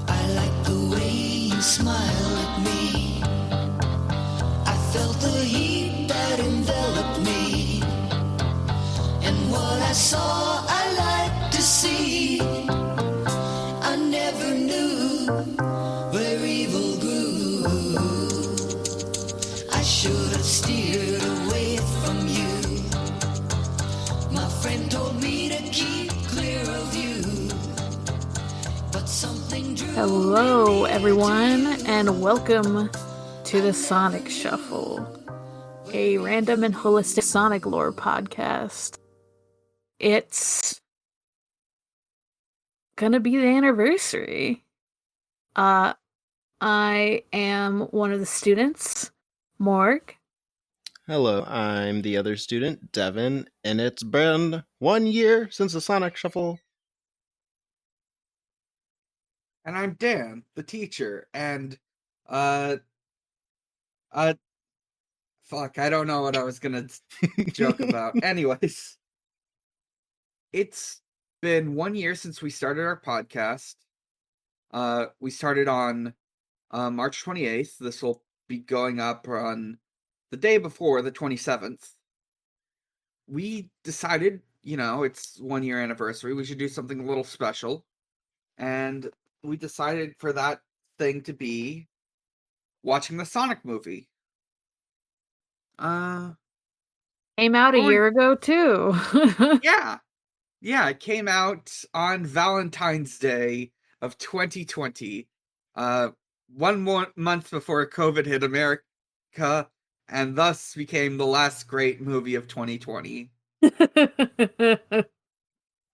I like the way you smile at me. I felt the heat that enveloped me. And what I saw, I like to see. I never knew where evil grew. I should have steered away from you. My friend told me to keep clear of you. But something drew Hello, everyone, and welcome to the Sonic Shuffle, a random and holistic Sonic lore podcast. It's gonna be the anniversary. I am one of the students, Morg. Hello, I'm the other student, Devon, and it's been 1 year since the Sonic Shuffle. And I'm Dan, the teacher, and fuck, I don't know what I was gonna joke about. Anyways, it's been 1 year since we started our podcast. We started on March 28th. This will be going up on the day before, the 27th. We decided, it's 1 year anniversary. We should do something a little special. And we decided for that thing to be watching the Sonic movie. Came out a year ago, too. Yeah, it came out on Valentine's Day of 2020. 1 more month before COVID hit America, and thus became the last great movie of 2020. The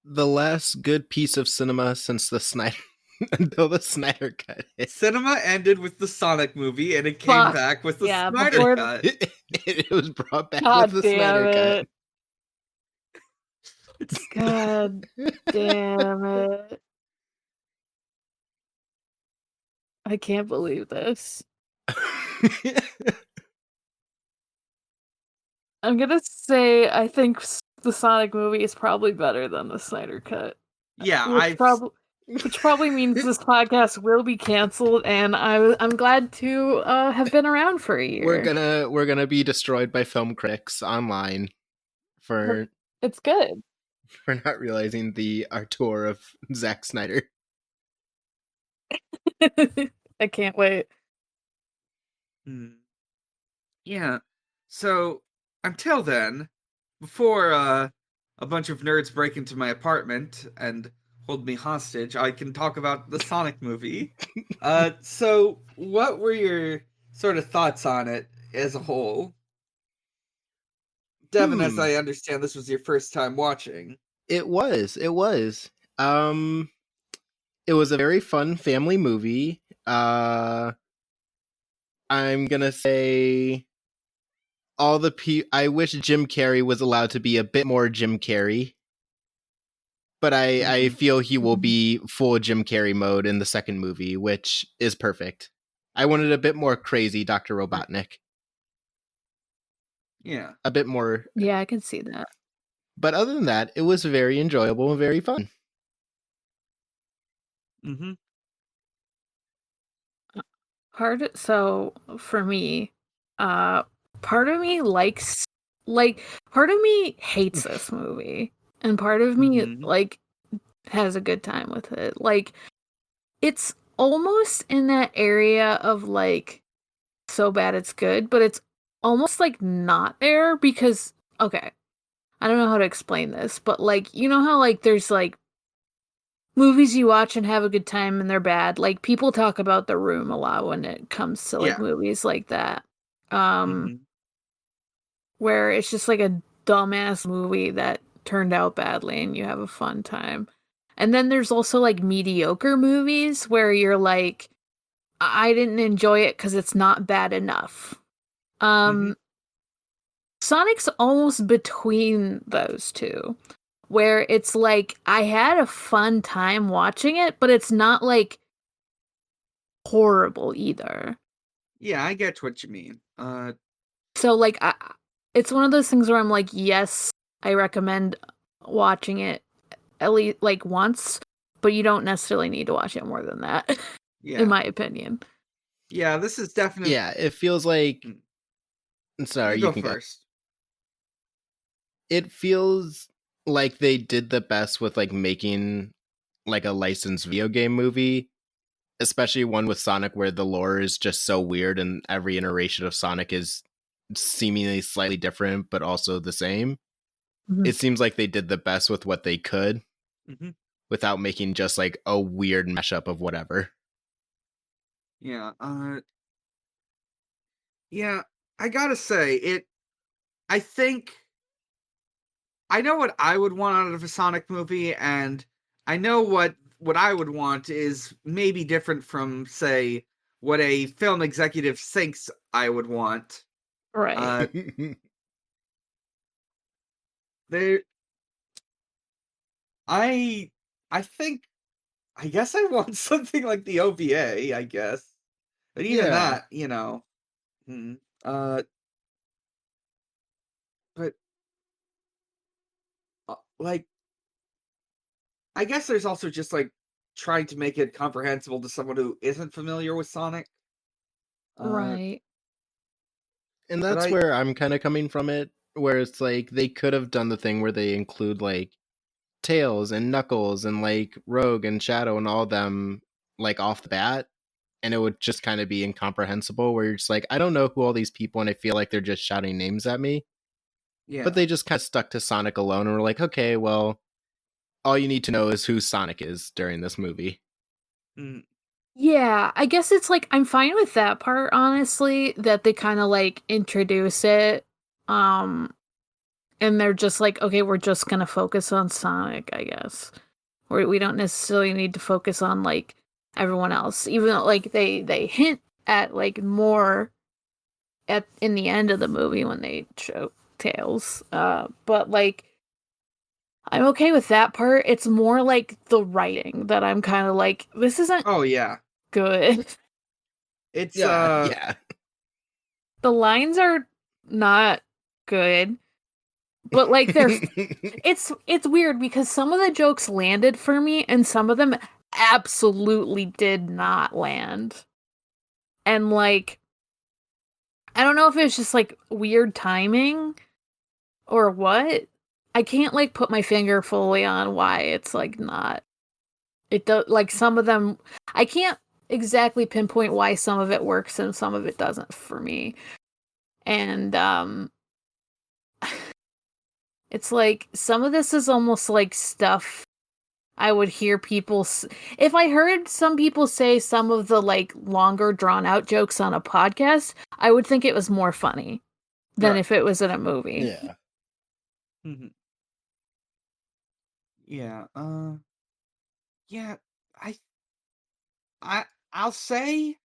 last good piece of cinema since until the Snyder Cut hit. Cinema ended with the Sonic movie, and it came back with the Snyder Cut. It was brought back God with the Snyder it. Cut. God damn it. I can't believe this. I'm gonna say I think the Sonic movie is probably better than the Snyder Cut. Yeah, which probably means this podcast will be canceled, and I'm glad to have been around for a year. We're gonna be destroyed by film critics online for it's good for not realizing the auteur of Zack Snyder. I can't wait. Yeah. So until then, before a bunch of nerds break into my apartment and hold me hostage, I can talk about the Sonic movie. So what were your sort of thoughts on it as a whole? Devon, as I understand, this was your first time watching. It was. It was a very fun family movie. I'm gonna say I wish Jim Carrey was allowed to be a bit more Jim Carrey. But I feel he will be full Jim Carrey mode in the second movie, which is perfect. I wanted a bit more crazy Dr. Robotnik. Yeah. A bit more. Yeah, I can see that. But other than that, it was very enjoyable and very fun. Mm-hmm. So for me, part of me part of me hates this movie, and part of me has a good time with it. It's almost in that area of so bad it's good, but it's almost not there because okay, I don't know how to explain this, but you know how there's movies you watch and have a good time and they're bad. People talk about The Room a lot when it comes to movies like that. Where it's just a dumbass movie that turned out badly and you have a fun time. And then there's also mediocre movies where you're I didn't enjoy it because it's not bad enough. Sonic's almost between those two, where it's I had a fun time watching it, but it's not horrible either. Yeah, I get what you mean. so like it's one of those things where I'm like, yes, I recommend watching it at least like once, but you don't necessarily need to watch it more than that, in my opinion. Yeah, this is definitely. Yeah, it feels like. Sorry, you you go can first. go. It feels like they did the best with like making like a licensed video game movie, especially one with Sonic where the lore is just so weird and every iteration of Sonic is seemingly slightly different but also the same. Mhm. It seems like they did the best with what they could without making just like a weird mashup of whatever. Yeah, I gotta say, I think I know what I would want out of a Sonic movie, and I know what I would want is maybe different from, say, what a film executive thinks I would want. Right. There, I think, I guess I want something like the OVA, I guess, but even Yeah. that, uh, but like, I guess there's also just like trying to make it comprehensible to someone who isn't familiar with Sonic. Right. And But that's where I'm kind of coming from it, where it's like they could have done the thing where they include like Tails and Knuckles and like Rogue and Shadow and all them like off the bat, and it would just kind of be incomprehensible where you're just like, I don't know who all these people and I feel like they're just shouting names at me. yeah, But they just kind of stuck to Sonic alone and were like, okay, well, all you need to know is who Sonic is during this movie. mm, Yeah, I guess it's like I'm fine with that part, honestly, that they kind of like introduce it. And they're just like, okay, we're just gonna focus on Sonic, I guess. Or we don't necessarily need to focus on like everyone else. Even though like they hint at like more at in the end of the movie when they show Tails. But like I'm okay with that part. It's more like the writing that I'm kind of like, this isn't oh yeah, good. it's Yeah. The lines are not good, but like they're it's weird because some of the jokes landed for me and some of them absolutely did not land. And like I don't know if it's just like weird timing or what. I can't like put my finger fully on why it's like not. It does like some of them I can't exactly pinpoint why some of it works and some of it doesn't for me. And it's like some of this is almost like stuff I would hear people if I heard some people say some of the like longer drawn out jokes on a podcast, I would think it was more funny than right. if it was in a movie. Yeah. Mm-hmm. Yeah, yeah, I, I, I'll say,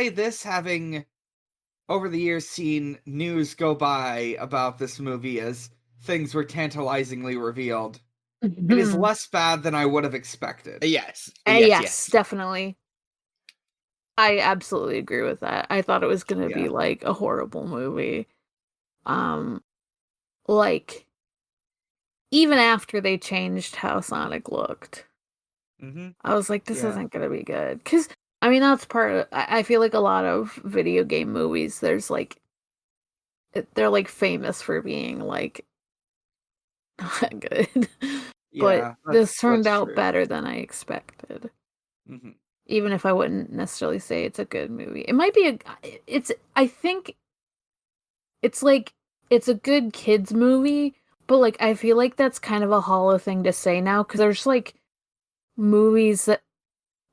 this, having over the years seen news go by about this movie as things were tantalizingly revealed. It is less bad than I would have expected. Yes. Yes, definitely. I absolutely agree with that. I thought it was going to be Yeah. like a horrible movie. Like even after they changed how Sonic looked, I was like, this isn't going to be good. Because, I mean, that's part of, I feel like a lot of video game movies, there's like, they're like famous for being like not good. But Yeah, this turned that's out true. better than I expected. Mm-hmm. Even if I wouldn't necessarily say it's a good movie. It might be I think it's like, it's a good kids movie, but like, I feel like that's kind of a hollow thing to say now, because there's like movies that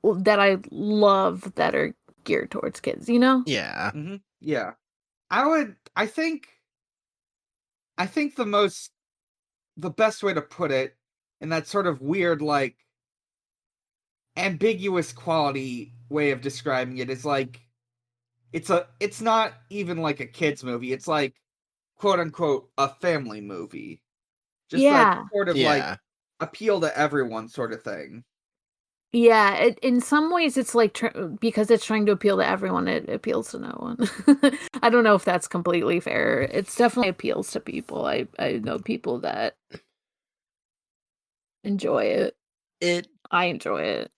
I love that are geared towards kids, you know? Yeah. Mm-hmm. Yeah, I think the best way to put it, in that sort of weird, like, ambiguous quality way of describing it, is like, it's not even like a kids movie. It's like, quote unquote, a family movie. Just that Yeah. sort of like Yeah. appeal to everyone sort of thing. Yeah, in some ways it's like because it's trying to appeal to everyone, it appeals to no one. I don't know if that's completely fair. It's definitely appeals to people. I know people that enjoy it. It I enjoy it.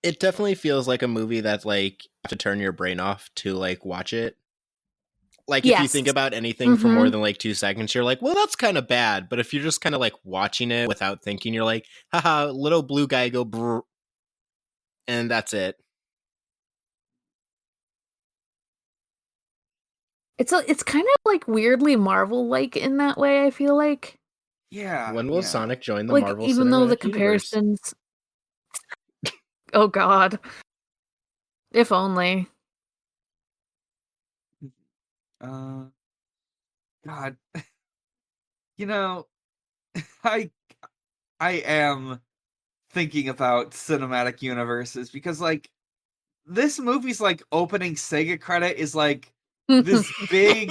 it definitely feels like a movie that's like you have to turn your brain off to like watch it. Like if you Yes. think about anything for more than like 2 seconds, you're like, well, that's kind of bad. But if you're just kind of like watching it without thinking, you're like, haha, little blue guy go brr, and that's it. It's kind of like weirdly Marvel-like in that way, I feel like. Yeah. When will Sonic join the Like Marvel even though the Cinematic Universe? comparisons Oh god. If only. God. You know, I I am thinking about cinematic universes because like this movie's like opening Sega credit is like this big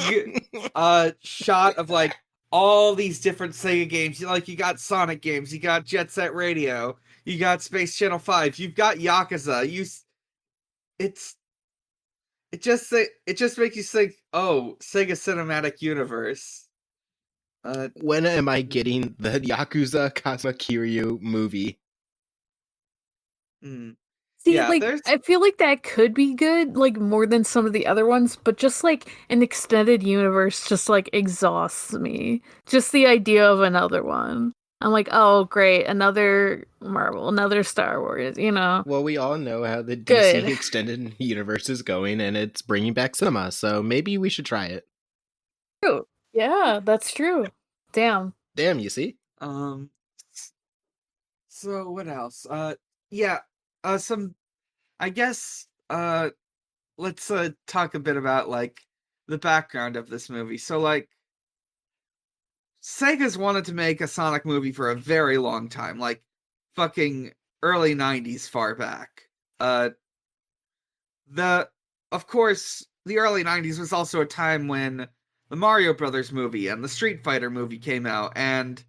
shot of like all these different Sega games. You got Sonic games, you got Jet Set Radio, you got Space Channel 5, you've got Yakuza. It's it just makes you think, "Oh, Sega Cinematic Universe." When am I getting the Yakuza Kazuma Kiryu movie? mm, See, yeah, like, there's I feel like that could be good, like, more than some of the other ones, but just, like, an extended universe just, like, exhausts me. Just the idea of another one. I'm like, oh, great, another Marvel, another Star Wars, you know? Well, we all know how the DC Good. extended universe is going, and it's bringing back cinema, so maybe we should try it. True. Yeah, that's true. Damn. Damn, you see? um so what else? Yeah, some I guess let's talk a bit about like the background of this movie. So like Sega's wanted to make a Sonic movie for a very long time, like fucking early 90s far back. Uh the of course, the early 90s was also a time when the Mario Brothers movie and the Street Fighter movie came out, and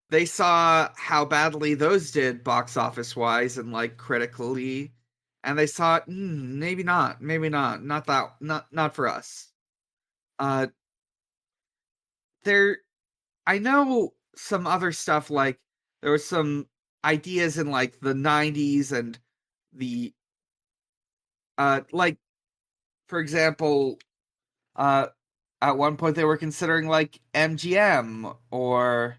they saw how badly those did box office wise and like critically, and they thought, not for us. Uh, there, I know some other stuff like there was some ideas in like the 90s and the like for example, uh, at one point they were considering like MGM or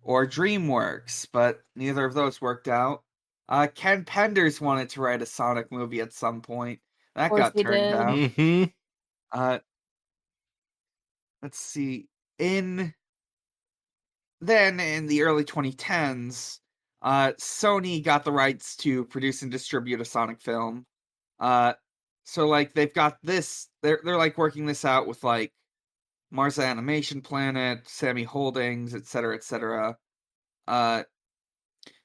DreamWorks, but neither of those worked out. Ken Penders wanted to write a Sonic movie at some point. Of That course got he turned did. down. Mm-hmm. Uh, let's see. In the early 2010s, Sony got the rights to produce and distribute a Sonic film. So like they've got this. They're like working this out with like Mars Animation Planet, Sammy Holdings, etc., etc. Uh,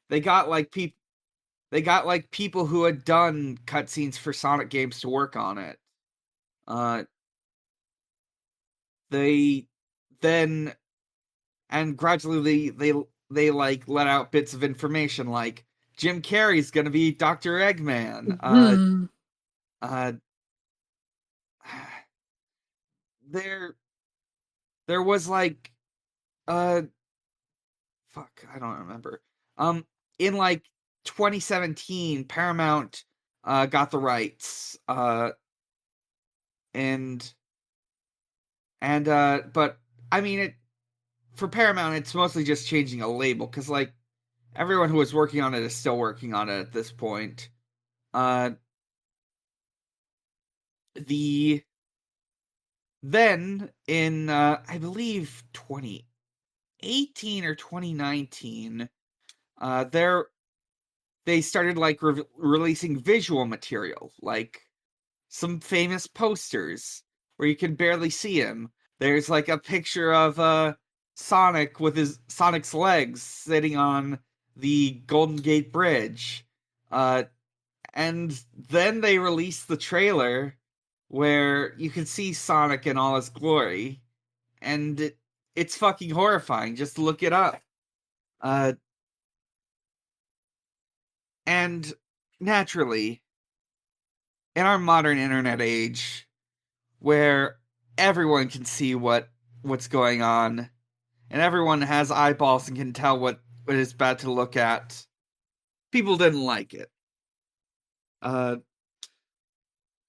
they got like people who had done cutscenes for Sonic games to work on it. Uh, they then and gradually they like let out bits of information like Jim Carrey's gonna be Dr. Eggman. Mhm. Uh, there there was like uh fuck, I don't remember. In like 2017, Paramount got the rights. And but I mean it for Paramount, it's mostly just changing a label because like everyone who was working on it is still working on it at this point. Uh, the then in I believe 2018 or 2019, they started like releasing visual material, like some famous posters where you can barely see him. There's like a picture of Sonic with Sonic's legs sitting on the Golden Gate Bridge. And then they released the trailer where you can see Sonic in all his glory, and it's fucking horrifying. Just look it up. Uh, And naturally, in our modern internet age, where everyone can see what's going on, and everyone has eyeballs and can tell what is bad to look at, people didn't like it.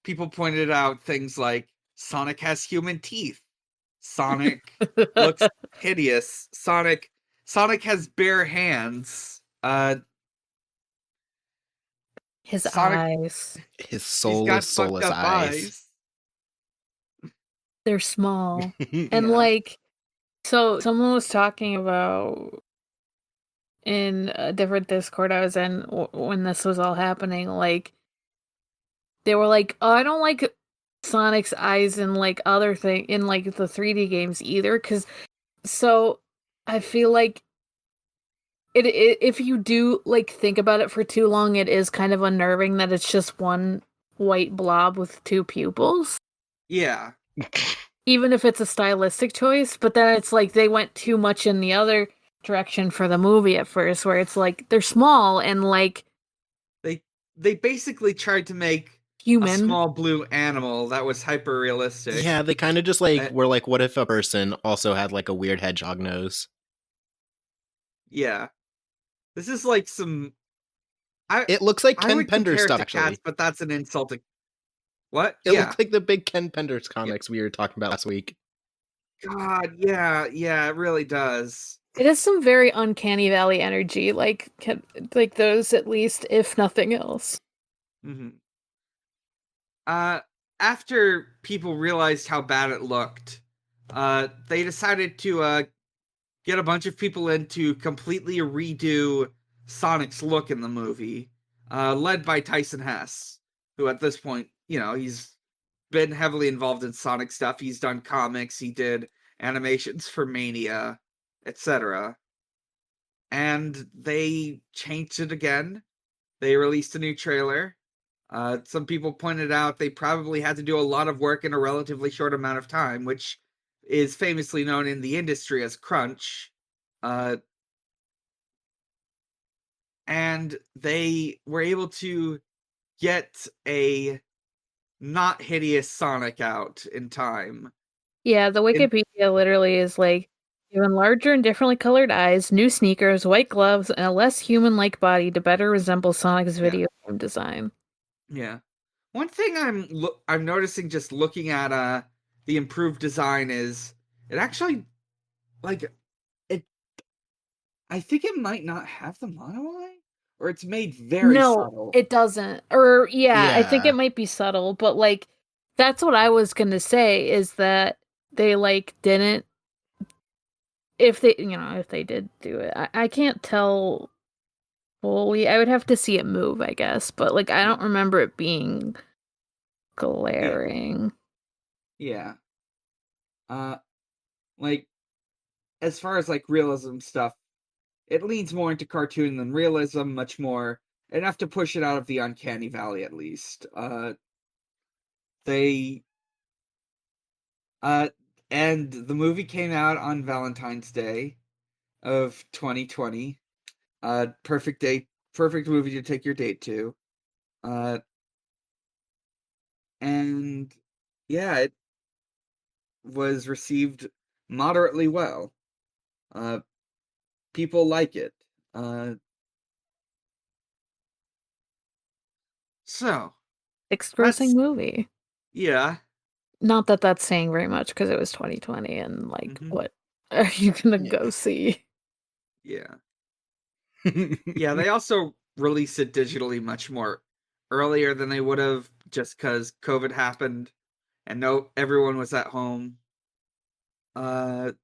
People pointed out things like Sonic has human teeth. Sonic looks hideous. Sonic has bare hands. His Sonic, eyes. His he's soulless, got fucked soulless up eyes. They're small. And Yeah. like, so someone was talking about in a different Discord I was in when this was all happening, like, they were like, oh, I don't like Sonic's eyes in like other thing in like the 3D games either, because so I feel like it if you do like think about it for too long, it is kind of unnerving that it's just one white blob with two pupils. Yeah. Even if it's a stylistic choice, but then it's like they went too much in the other direction for the movie at first, where it's like they're small and like They basically tried to make human. a small blue animal that was hyper realistic. Yeah, they kind of just like were like, what if a person also had like a weird hedgehog nose? Yeah. This is like some. It looks like I Ken would Pender compare it stuff, to actually. cats, but that's an insult to. What? It Yeah. looks like the big Ken Pender comics we were talking about last week. God, yeah, it really does. It has some very uncanny valley energy, like those at least, if nothing else. Mm-hmm. After people realized how bad it looked, they decided to get a bunch of people in to completely redo Sonic's look in the movie, led by Tyson Hesse, who at this point, he's been heavily involved in Sonic stuff. He's done comics, he did animations for Mania, etc. And they changed it again. They released a new trailer. Some people pointed out they probably had to do a lot of work in a relatively short amount of time, which is famously known in the industry as crunch. And they were able to get a not hideous Sonic out in time. Yeah, the Wikipedia literally is like, even larger and differently colored eyes, new sneakers, white gloves, and a less human-like body to better resemble Sonic's video game design. Yeah. One thing I'm noticing just looking at the improved design is it actually like it. I think it might not have the mono eye, or it's made very subtle. It doesn't. Or I think Yeah. it might be subtle, but like that's what I was gonna say is that they like didn't. If they did do it, I can't tell fully. I would have to see it move, I guess, but like I don't remember it being glaring. Yeah. Like as far as like realism stuff, it leans more into cartoon than realism, much more enough to push it out of the uncanny valley at least. And the movie came out on Valentine's Day of 2020. Perfect movie to take your date to. And yeah, it was received moderately well. People like it. So, Sixth grossing movie. Yeah. Not that that's saying very much because it was 2020 and like what are you gonna go see? Yeah. Yeah, they also released it digitally much more earlier than they would have just because COVID happened and everyone was at home. Also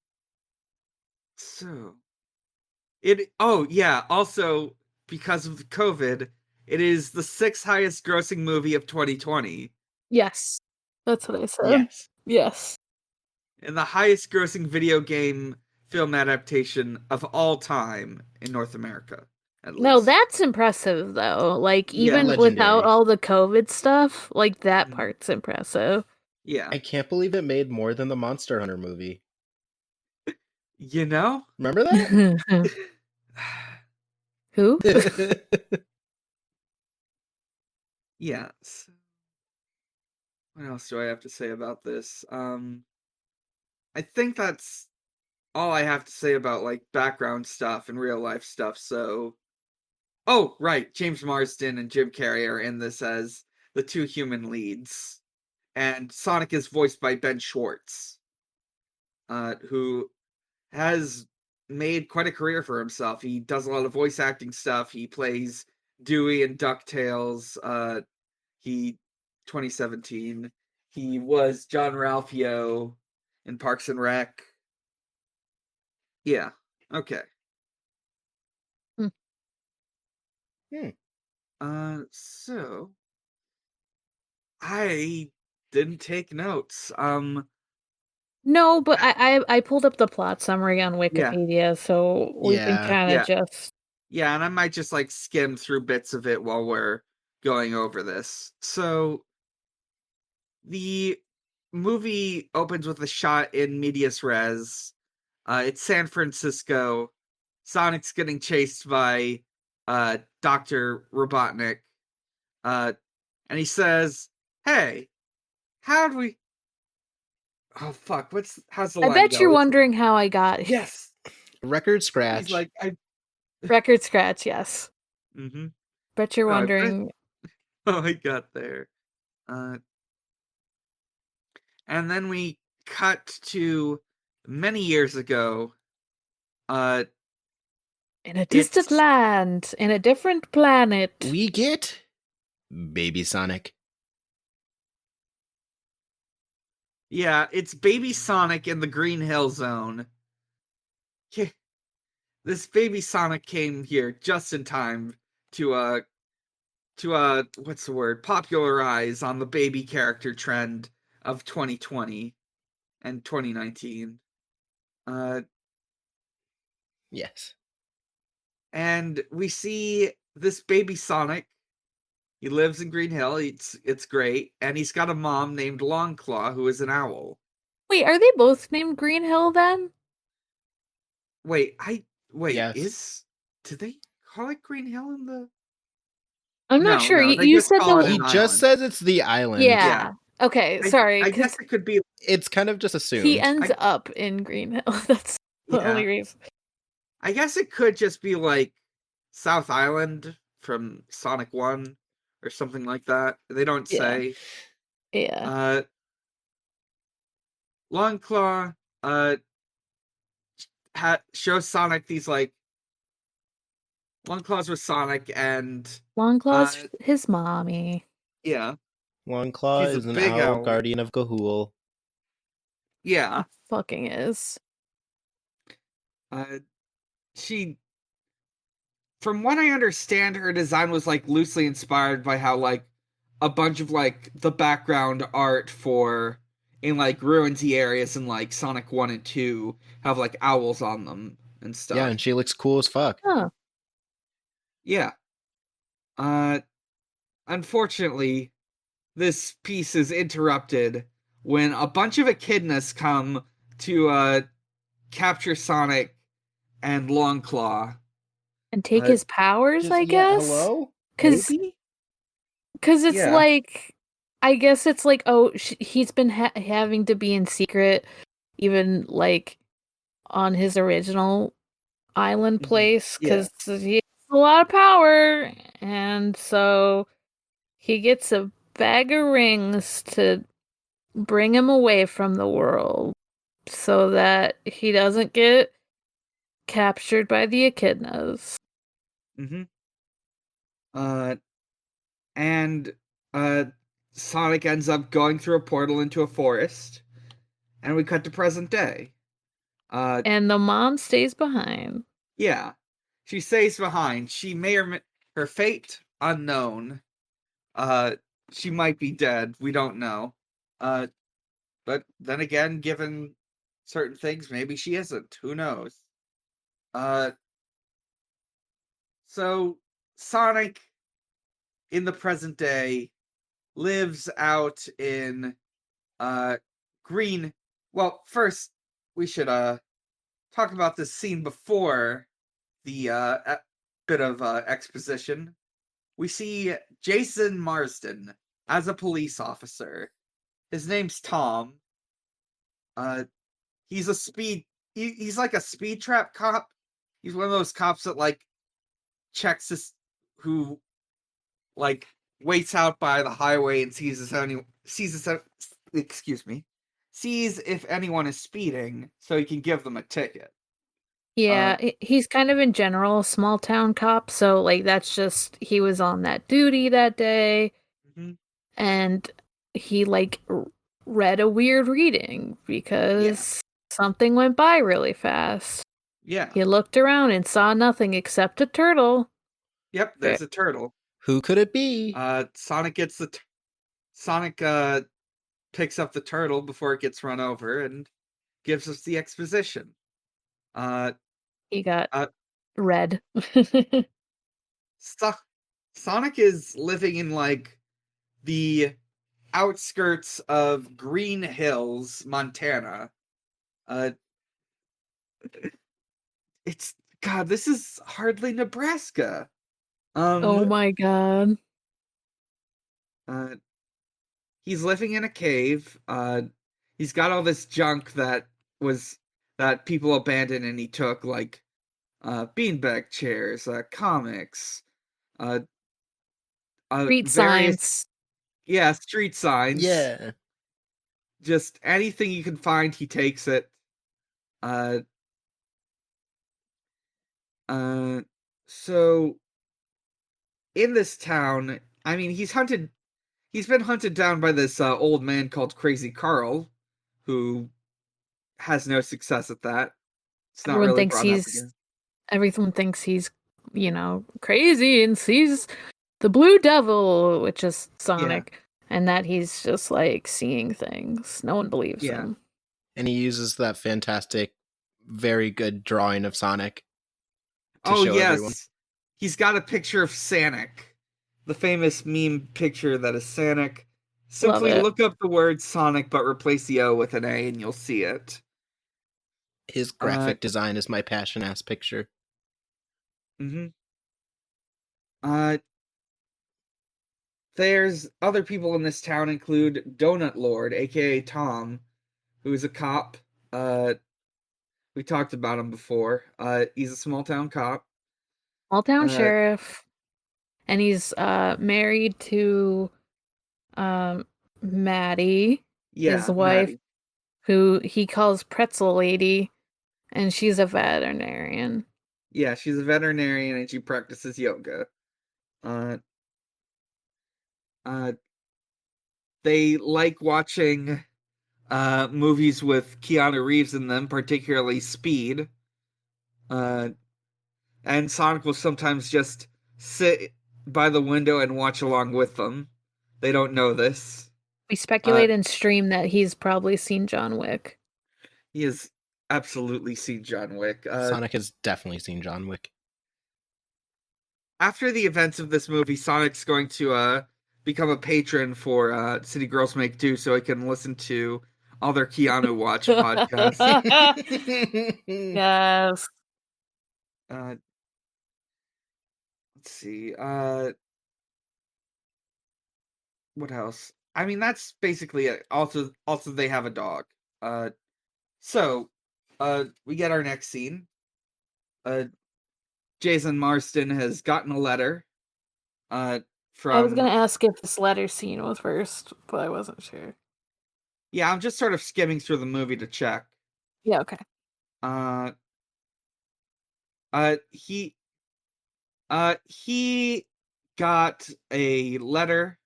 because of COVID, it is the 6th highest grossing movie of 2020. Yes. That's what I said. Yes. And the highest grossing video game film adaptation of all time in North America. No, that's impressive though. Like even without all the COVID stuff, like that part's impressive. Yeah. I can't believe it made more than the Monster Hunter movie. Remember that? Who? Yeah. So what else do I have to say about this? I think that's all I have to say about like background stuff and real life stuff. So, oh right, James Marsden and Jim Carrey are in this as the two human leads, and Sonic is voiced by Ben Schwartz, who has made quite a career for himself. He does a lot of voice acting stuff. He plays Dewey in DuckTales. He 2017. He was John Ralphio in Parks and Rec. Yeah. Okay. So I didn't take notes. No, but I pulled up the plot summary on Yeah. Wikipedia, so we can Yeah. kind of Yeah. just. Yeah, and I might just like skim through bits of it while we're going over this. So the movie opens with a shot in medias res. It's San Francisco. Sonic's getting chased by Dr. Robotnik. And he says, "Hey, how do we?" Oh fuck! How's the I line bet go? you're wondering how I got here. Yes. Record scratch. He's like, Record scratch, yes. Mm-hmm. Bet you're No, wondering. how I got there. And then we cut to many years ago. In a distant land, in a different planet. We get Baby Sonic. Yeah, it's Baby Sonic in the Green Hill Zone. This Baby Sonic came here just in time to what's the word? Popularize on the baby character trend of 2020 and 2019. Yes. And we see this Baby Sonic. He lives in Green Hill. It's great, and he's got a mom named Longclaw who is an owl. Wait, are they both named Green Hill then? Wait, Yes. did they call it Green Hill in the? I'm not sure. They You just said call it He an just island. says it's the island. Yeah. Okay, sorry. I guess it could be. It's kind of just assumed. He ends up in Green Hill. That's the only reason. I guess it could just be like South Island from Sonic 1 or something like that. They don't say. Yeah. Longclaw shows Sonic these like Longclaw's with Sonic and Longclaw's his mommy. Yeah. Longclaw He's a is an big owl, owl. guardian of Ga'Hoole. Yeah. Fucking is. She, from what I understand, her design was like loosely inspired by how like a bunch of like the background art for in like ruinsy areas in like Sonic 1 and 2 have like owls on them and stuff. Yeah, and she looks cool as fuck. Huh. Yeah. Unfortunately, this piece is interrupted when a bunch of echidnas come to capture Sonic and Longclaw. And take his powers, I guess? Hello? Because it's like, I guess it's like, oh, he's been having to be in secret, even like on his original island place, because he has a lot of power, and so he gets a bag of rings to bring him away from the world so that he doesn't get captured by the echidnas. And Sonic ends up going through a portal into a forest, and we cut to present day. And the mom stays behind. Yeah, she stays behind. She may or may her fate unknown. She might be dead. We don't know. But then again, given certain things, maybe she isn't. Who knows? So Sonic in the present day lives out in Green. Well, first we should talk about this scene before the bit of exposition. we see Jason Marsden as a police officer. His name's Tom. He's a he's like a speed trap cop. He's one of those cops that like checks this, who like waits out by the highway and sees if anyone is speeding, so he can give them a ticket. Yeah, he's kind of in general a small town cop, so like that's just he was on that duty that day, and he like read a weird reading because something went by really fast. Yeah. He looked around and saw nothing except a turtle. Yep, there's a turtle. Who could it be? Sonic gets Sonic picks up the turtle before it gets run over and gives us the exposition. He got red. Sonic is living in like the outskirts of Green Hills, Montana. It's God, this is hardly Nebraska. Oh my god. He's living in a cave. He's got all this junk that people abandoned and he took, like beanbag chairs, comics, Street signs. Yeah, street signs. Yeah. Just anything you can find, he takes it. So in this town, I mean, he's been hunted down by this old man called Crazy Carl, who has no success at that. It's not really brought up again. Everyone thinks he's, crazy and sees the Blue Devil, which is Sonic, and that he's just like seeing things. No one believes him. And he uses that fantastic, very good drawing of Sonic to show everyone. He's got a picture of Sonic, the famous meme picture that is Sonic. Simply look up the word Sonic, but replace the O with an A, and you'll see it. His graphic design is my passion-ass picture. There's other people in this town, include Donut Lord, aka Tom, who is a cop. We talked about him before. He's a small town cop. Small town sheriff. And he's married to Maddie, his wife, Maddie, who he calls Pretzel Lady, and she's a veterinarian. Yeah, she's a veterinarian and she practices yoga. They like watching movies with Keanu Reeves in them, particularly Speed. And Sonic will sometimes just sit by the window and watch along with them. They don't know this. We speculate in stream that he's probably seen John Wick. He has absolutely seen John Wick. Sonic has definitely seen John Wick. After the events of this movie, Sonic's going to become a patron for City Girls Make Do so he can listen to all their Keanu Watch podcasts. Yes. Let's see. What else? I mean, that's basically it. Also, they have a dog. So, we get our next scene. Jason Marsden has gotten a letter. From... I was gonna ask if this letter scene was first, but I wasn't sure. Yeah, I'm just sort of skimming through the movie to check. Yeah, okay. He got a letter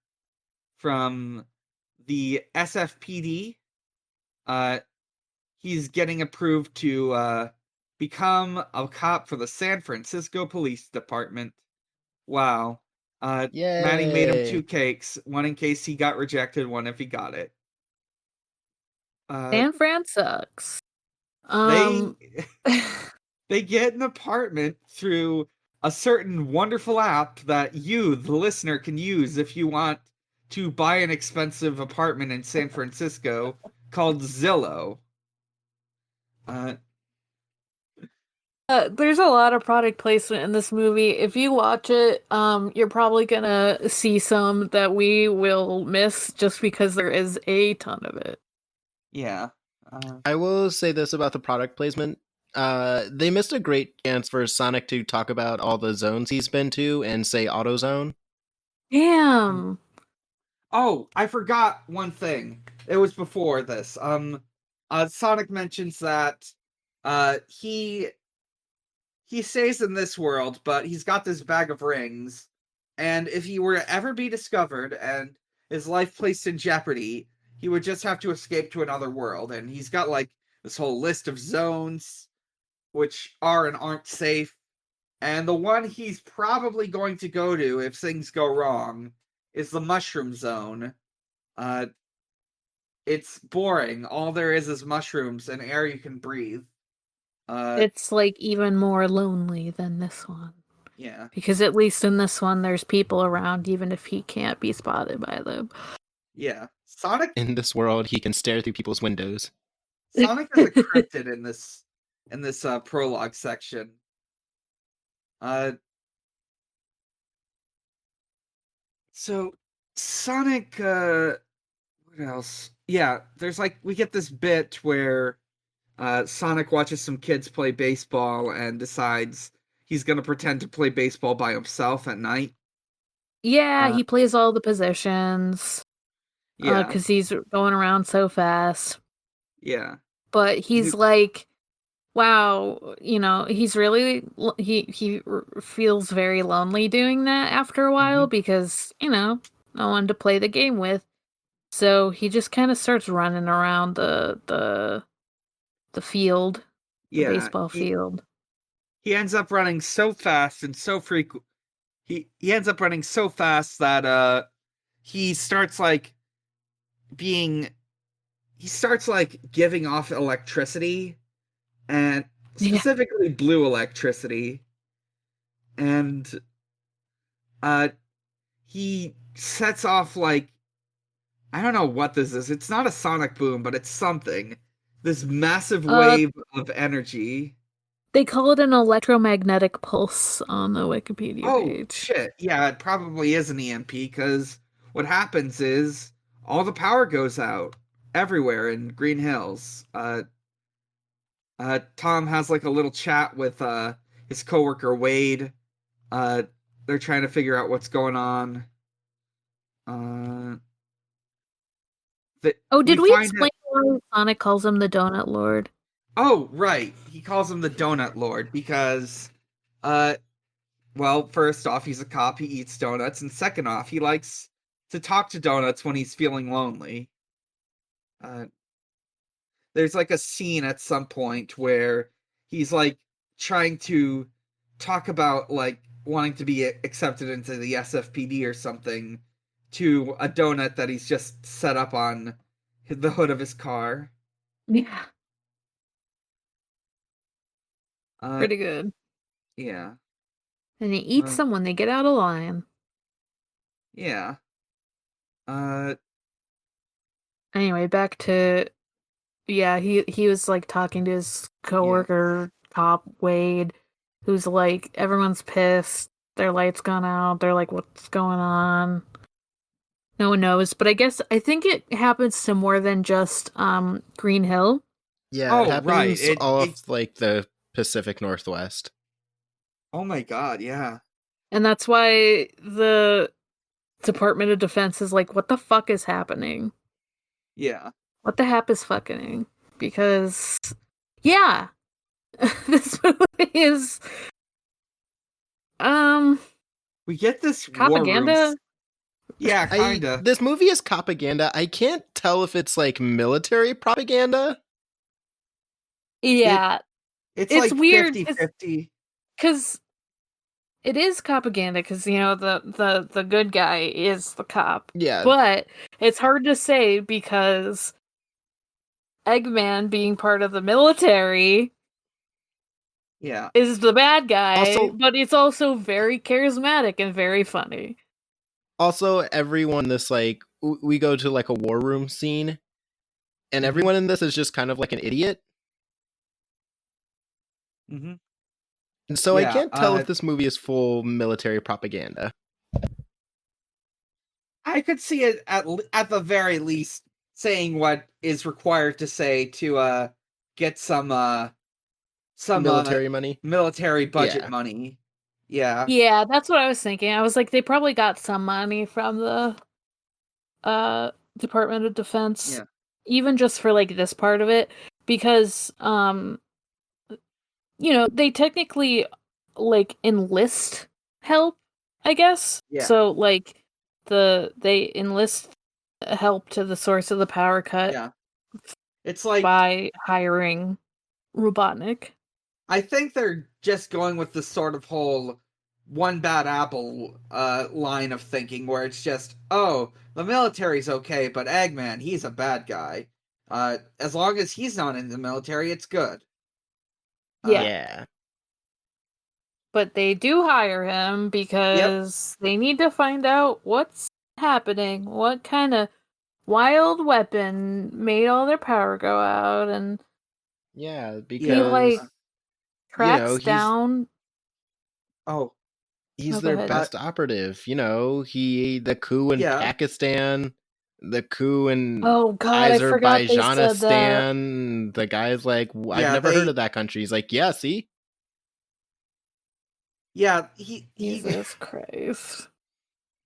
from the SFPD. He's getting approved to become a cop for the San Francisco Police Department. Wow. Maddie made him 2 cakes, one in case he got rejected, one if he got it. San Fran sucks. They get an apartment through a certain wonderful app that you, the listener, can use if you want to buy an expensive apartment in San Francisco called Zillow. There's a lot of product placement in this movie. If you watch it, you're probably gonna see some that we will miss just because there is a ton of it. Yeah. I will say this about the product placement. They missed a great chance for Sonic to talk about all the zones he's been to and say AutoZone. Damn. Oh, I forgot one thing. It was before this. Sonic mentions that he stays in this world, but he's got this bag of rings, and if he were to ever be discovered and his life placed in jeopardy, he would just have to escape to another world. And he's got like this whole list of zones which are and aren't safe. And the one he's probably going to go to if things go wrong is the mushroom zone. It's boring. All there is mushrooms and air you can breathe. It's like even more lonely than this one. Yeah. Because at least in this one, there's people around, even if he can't be spotted by them. Yeah. Sonic In this world, he can stare through people's windows. Sonic is a cryptid in this prologue section. So Sonic, what else? Yeah, there's like we get this bit where Sonic watches some kids play baseball and decides he's gonna pretend to play baseball by himself at night. Yeah, Uh, he plays all the positions. yeah, Because he's going around so fast. yeah. But he's like, wow, he's really he feels very lonely doing that after a while because no one to play the game with. So he just kind of starts running around the field, the baseball field. He ends up running so fast and so frequent. He ends up running so fast that he starts like being he starts like giving off electricity, and specifically blue electricity, and he sets off like I don't know what this is. It's not a sonic boom, but it's something. This massive wave of energy. They call it an electromagnetic pulse on the Wikipedia page. Shit. Yeah, it probably is an EMP because what happens is all the power goes out everywhere in Green Hills. Tom has like a little chat with his coworker Wade. They're trying to figure out what's going on. Did we explain why Sonic calls him the Donut Lord? Oh, right. He calls him the Donut Lord because, well, first off, he's a cop. He eats donuts, and second off, he likes to talk to donuts when he's feeling lonely. There's like a scene at some point where he's like trying to talk about like wanting to be accepted into the SFPD or something to a donut that he's just set up on the hood of his car. Yeah. Pretty good. Yeah. And he eats them when they get out of line. Yeah. Anyway, back to he was like talking to his coworker, cop Wade, who's like, everyone's pissed, their light's gone out, they're like, what's going on? No one knows, but I think it happens to more than just Green Hill. Yeah, it happens off like the Pacific Northwest. Oh my god, yeah. And that's why the Department of Defense is like, what the fuck is happening? Yeah. What the heck is fucking? Because, yeah, this movie is, we get this propaganda. Yeah, kinda. This movie is propaganda. I can't tell if it's like military propaganda. Yeah, it's like weird 50-50. Because it is propaganda. Because the good guy is the cop. Yeah, but it's hard to say because Eggman being part of the military is the bad guy, but it's also very charismatic and very funny. Also, everyone in this, like, we go to like a war room scene, and everyone in this is just kind of like an idiot. So I Yeah, can't tell if this movie is full military propaganda. I could see it at the very least saying what is required to say to get some Military money. military budget Yeah. money. Yeah. Yeah, that's what I was thinking. I was like, they probably got some money from the Department of Defense, Yeah. even just for like this part of it, because they technically like enlist help, I guess. Yeah. So like they enlist help to the source of the power cut Yeah. It's like by hiring Robotnik. I think they're just going with the sort of whole one bad apple line of thinking where it's just, oh, the military's okay, but Eggman, he's a bad guy. As long as he's not in the military, it's good. Yeah. But they do hire him because they need to find out what's happening, what kind of wild weapon made all their power go out, and Yeah, he because tracks he's down. Oh, he's go their ahead. best operative. The coup in Pakistan, the coup in Oh God, I forgot they said that. Azerbaijanistan. The guy's like, I've never heard of that country. He's like, yeah, see? Yeah, Jesus Christ.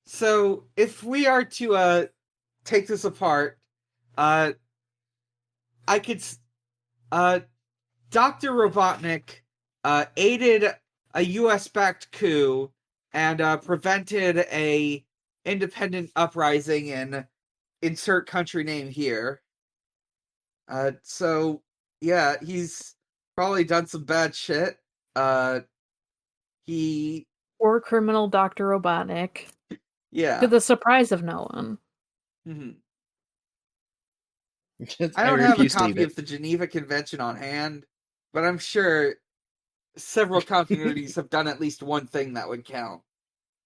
So if we are to take this apart, I could Dr. Robotnik aided a US-backed coup and prevented a independent uprising in insert country name here. So yeah, he's probably done some bad shit. He War criminal Dr. Robotnik. Yeah. To the surprise of no one. Mm-hmm. I don't have a copy of the Geneva Convention on hand, but I'm sure several continuities have done at least one thing that would count.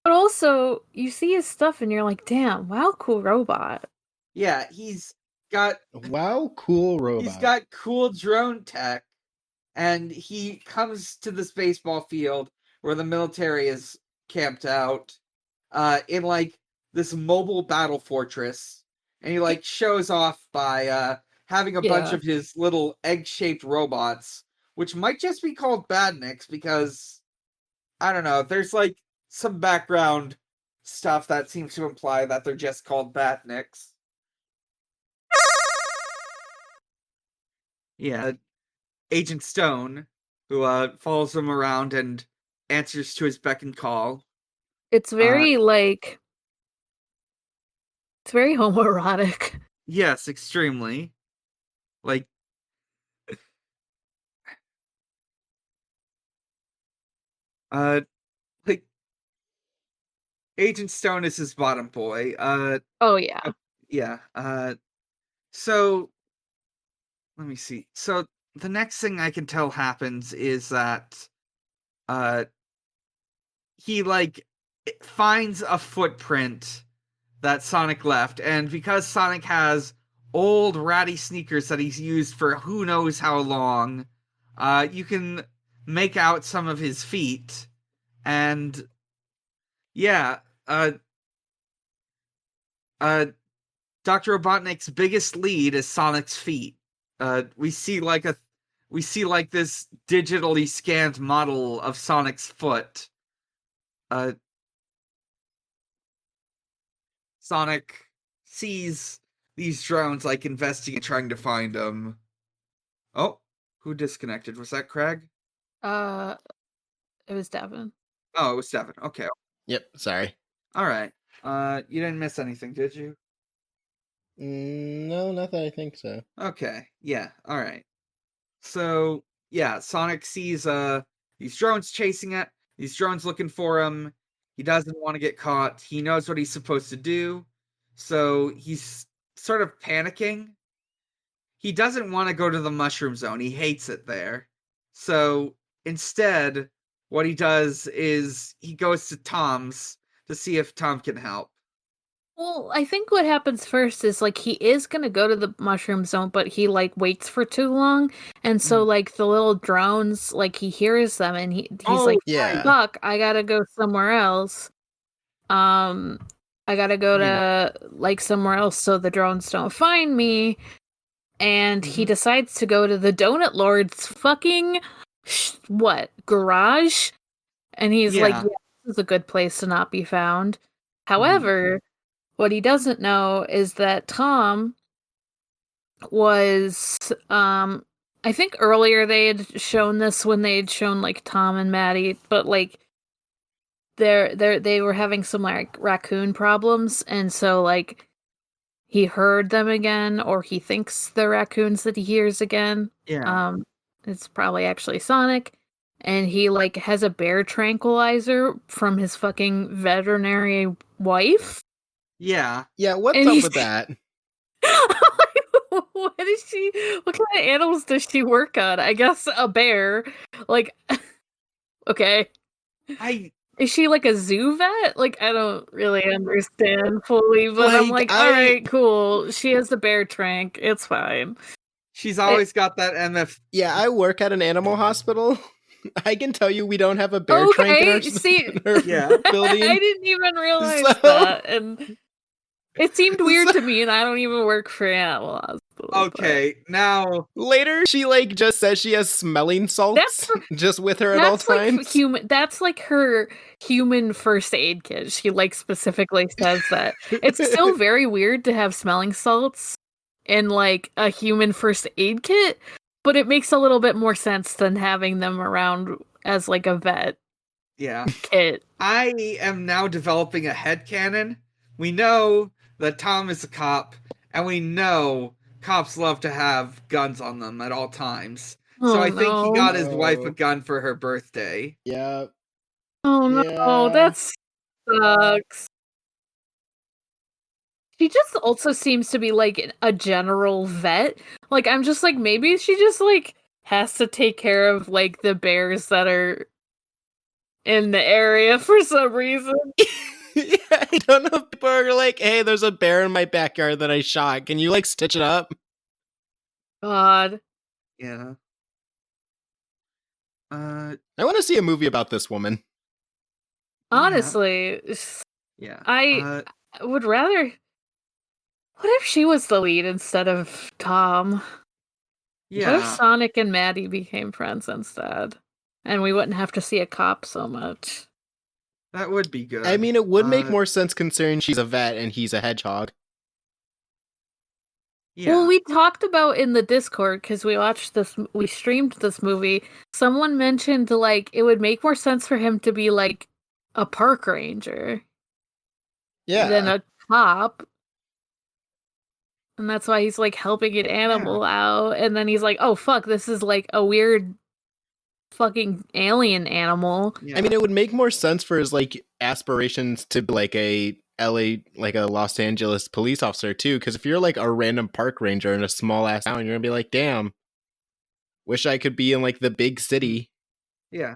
But also, you see his stuff and you're like, damn, wow, cool robot. Yeah, he's got cool robot. He's got cool drone tech, and he comes to this baseball field where the military is camped out, in like this mobile battle fortress, and he shows off by having a bunch of his little egg-shaped robots, which might just be called badniks because I don't know, there's some background stuff that seems to imply that they're just called badniks. Yeah, Agent Stone, who follows him around and answers to his beck and call. It's very it's very homoerotic. Yes, extremely. Agent Stone is his bottom boy. Oh yeah. Yeah. So let me see. So the next thing I can tell happens is that he finds a footprint that Sonic left, and because Sonic has old ratty sneakers that he's used for who knows how long, you can make out some of his feet, and yeah, Dr. Robotnik's biggest lead is Sonic's feet. We see this digitally scanned model of Sonic's foot. Sonic sees these drones investing and trying to find them. Oh, who disconnected? Was that Craig? It was Devon. Oh, it was Devon. Okay. Yep, sorry. All right. You didn't miss anything, did you? No, not that I think so. Okay. Yeah. All right. So yeah, Sonic sees these drones chasing it. These drones looking for him. He doesn't want to get caught. He knows what he's supposed to do. So he's sort of panicking. He doesn't want to go to the mushroom zone. He hates it there. So instead, what he does is he goes to Tom's to see if Tom can help. Well, I think what happens first is like he is gonna go to the mushroom zone, but he like waits for too long, and so like the little drones, like he hears them, and he's like, yeah. "Fuck, I gotta go somewhere else." I gotta go to like somewhere else so the drones don't find me. And he decides to go to the Donut Lord's fucking garage, and he's like, "Yeah, this is a good place to not be found." However, what he doesn't know is that Tom was, I think earlier they had shown this when they had shown like Tom and Maddie, but like they were having some like raccoon problems, and so like he heard them again, or he thinks the raccoons that he hears again. It's probably actually Sonic, and he like has a bear tranquilizer from his fucking veterinary wife. Yeah. Yeah, what's And up he's- with that? What kind of animals does she work on? I guess a bear. Like, okay. Is she like a zoo vet? Like, I don't really understand fully, but I'm like, all right, cool. She has the bear trank. It's fine. She's always got that MF. Yeah, I work at an animal hospital. I can tell you we don't have a bear trank in our, in our building. I didn't even realize that, and it seemed weird to me, and I don't even work for animal hospital. Okay, now later she like just says she has smelling salts just with her at all times. That's like her human first aid kit. She like specifically says that. It's still very weird to have smelling salts in like a human first aid kit, but it makes a little bit more sense than having them around as like a vet kit. I am now developing a headcanon. We know that Tom is a cop, and we know cops love to have guns on them at all times. So I think he got his wife a gun for her birthday. Yeah. Oh no, that sucks. She just also seems to be like a general vet. Like, I'm just like, maybe she just like has to take care of like the bears that are in the area for some reason. Yeah, I don't know if people are like, hey, there's a bear in my backyard that I shot. Can you like stitch it up? God. Yeah. I want to see a movie about this woman. Honestly, I would rather. What if she was the lead instead of Tom? Yeah. What if Sonic and Maddie became friends instead? And we wouldn't have to see a cop so much. That would be good. I mean, it would make more sense considering she's a vet and he's a hedgehog. Yeah. Well, we talked about in the Discord, because we streamed this movie, someone mentioned, like, it would make more sense for him to be, like, a park ranger. Yeah. Than a cop. And that's why he's, like, helping an animal out, and then he's like, oh, fuck, this is, like, a weird fucking alien animal. I mean, it would make more sense for his, like, aspirations to be, like, a Los Angeles police officer too, because if you're like a random park ranger in a small ass town, you're gonna be like, damn, wish I could be in like the big city. Yeah.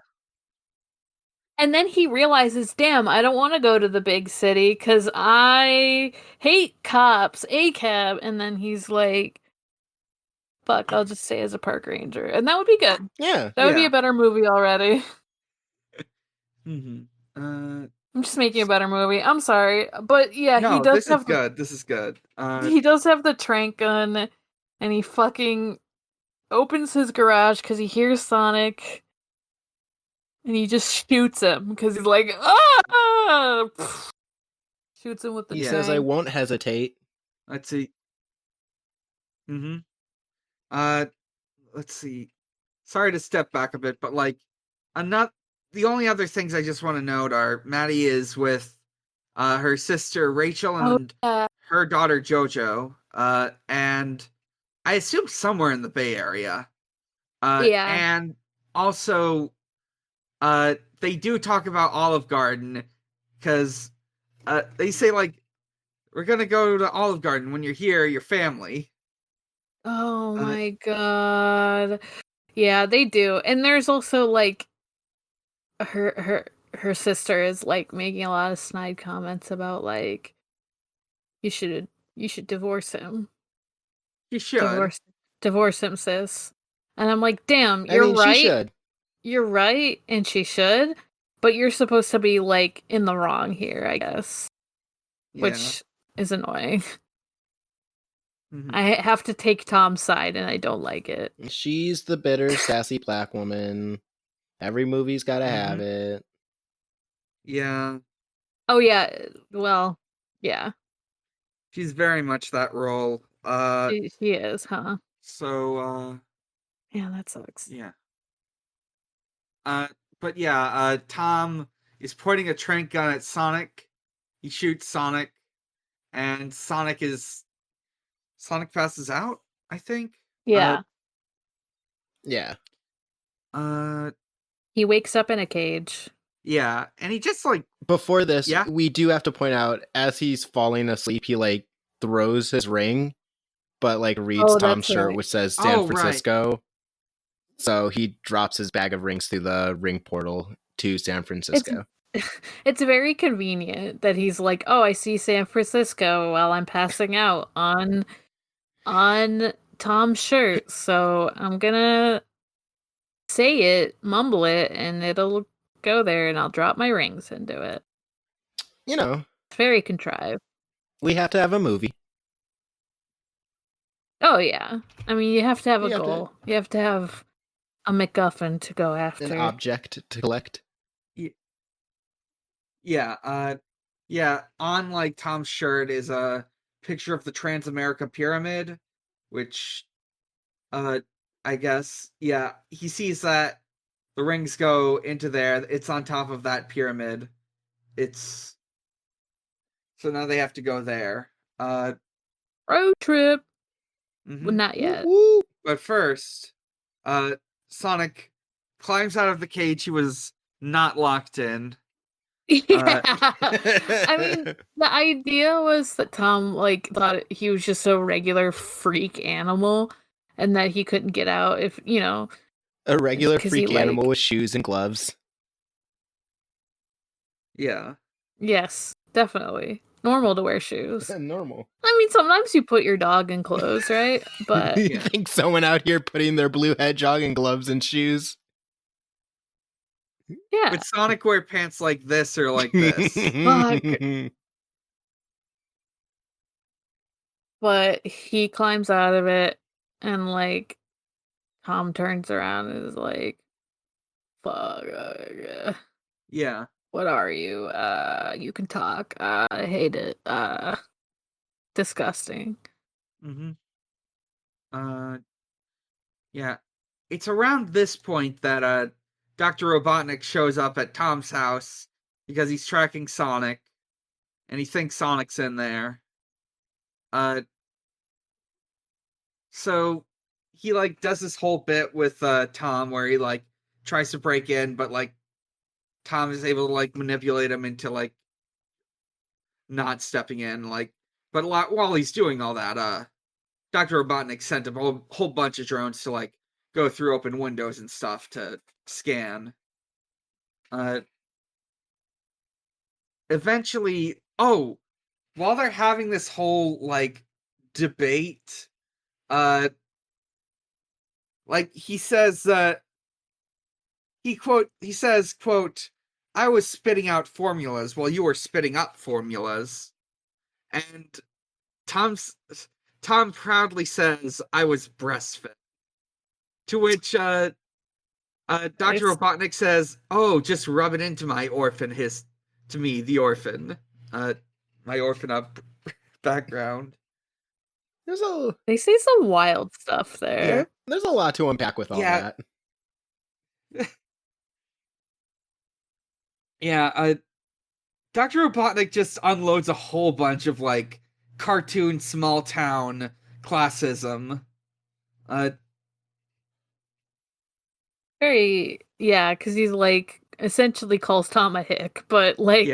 And then he realizes, damn, I don't want to go to the big city because I hate cops, ACAB. And then he's like, fuck, I'll just stay as a park ranger. And that would be good. Yeah. That would be a better movie already. I'm just making a better movie. I'm sorry, but yeah, no, he does this have is good. This is good. He does have the trank gun, and he fucking opens his garage because he hears Sonic, and he just shoots him because he's like, ah! Shoots him with the trank. He says, "I won't hesitate." Let's see. Let's see. Sorry to step back a bit, but like, the only other things I just want to note are Maddie is with her sister Rachel and her daughter Jojo, and I assume somewhere in the Bay Area. And also, they do talk about Olive Garden because they say like, we're gonna go to Olive Garden when you're here, your family. Oh my god. Yeah, they do. And there's also like her sister is like making a lot of snide comments about like You should divorce him. He should. Divorce him, sis. And I'm like, damn, I you're mean, right. she should. You're right, and she should, but you're supposed to be like in the wrong here, I guess. Yeah. Which is annoying. Mhm. I have to take Tom's side, and I don't like it. She's the bitter, sassy black woman. Every movie's gotta have it. Yeah. Oh yeah, well, yeah. She's very much that role. She is, huh? So, Yeah, that sucks. yeah. But yeah, Tom is pointing a trank gun at Sonic. He shoots Sonic, and Sonic passes out, I think. Yeah. Yeah. He wakes up in a cage. Yeah, and he just like Before this, Yeah. we do have to point out, as he's falling asleep, he like throws his ring, but like reads Oh, Tom's that's shirt, right. which says Oh, San right. Francisco. So he drops his bag of rings through the ring portal to San Francisco. It's very convenient that he's like, "Oh, I see San Francisco while I'm passing out on Tom's shirt, so I'm gonna say it, mumble it, and it'll go there, and I'll drop my rings into it." You know, It's very contrived. we have to have a movie. Oh yeah, I mean, you have to have a You have to- goal. You have to have a MacGuffin to go An after. object to collect. Yeah, yeah, on like Tom's shirt is a picture of the Transamerica Pyramid, which I guess, yeah, he sees that the rings go into there. It's on top of that pyramid. So now they have to go there. Road trip. Mhm. Well, not yet. Woo! But first, Sonic climbs out of the cage he was not locked in. Yeah. I mean, the idea was that Tom like thought he was just a regular freak animal and that he couldn't get out if, A regular 'cause he, freak animal with shoes and gloves. Yeah. Yes, definitely. Normal to wear shoes. Normal. I mean, sometimes you put your dog in clothes, right? But You think someone out here putting their blue hedgehog in gloves and shoes? yeah. Would Sonic wear pants like this or like this? Fuck. But he climbs out of it and like Tom turns around and is like, fuck. Yeah. What are you? You can talk. I hate it. Disgusting. Mm-hmm. Yeah. It's around this point that Dr. Robotnik shows up at Tom's house because he's tracking Sonic and he thinks Sonic's in there. So he like does this whole bit with Tom where he like tries to break in, but like Tom is able to like manipulate him into like not stepping in, like, but while he's doing all that, Dr. Robotnik sent a whole bunch of drones to like go through open windows and stuff to scan. Eventually, while they're having this whole like debate, like he says he says, quote, "I was spitting out formulas while you were spitting up formulas." And Tom proudly says, "I was breastfed." To which Dr. Robotnik says, "Oh, just rub it into my orphan," to me, the orphan. My orphan up background. They say some wild stuff there. Yeah. There's a lot to unpack with all that. Yeah, Dr. Robotnik just unloads a whole bunch of like cartoon small town classism. Because he's like essentially calls Tom a hick, but like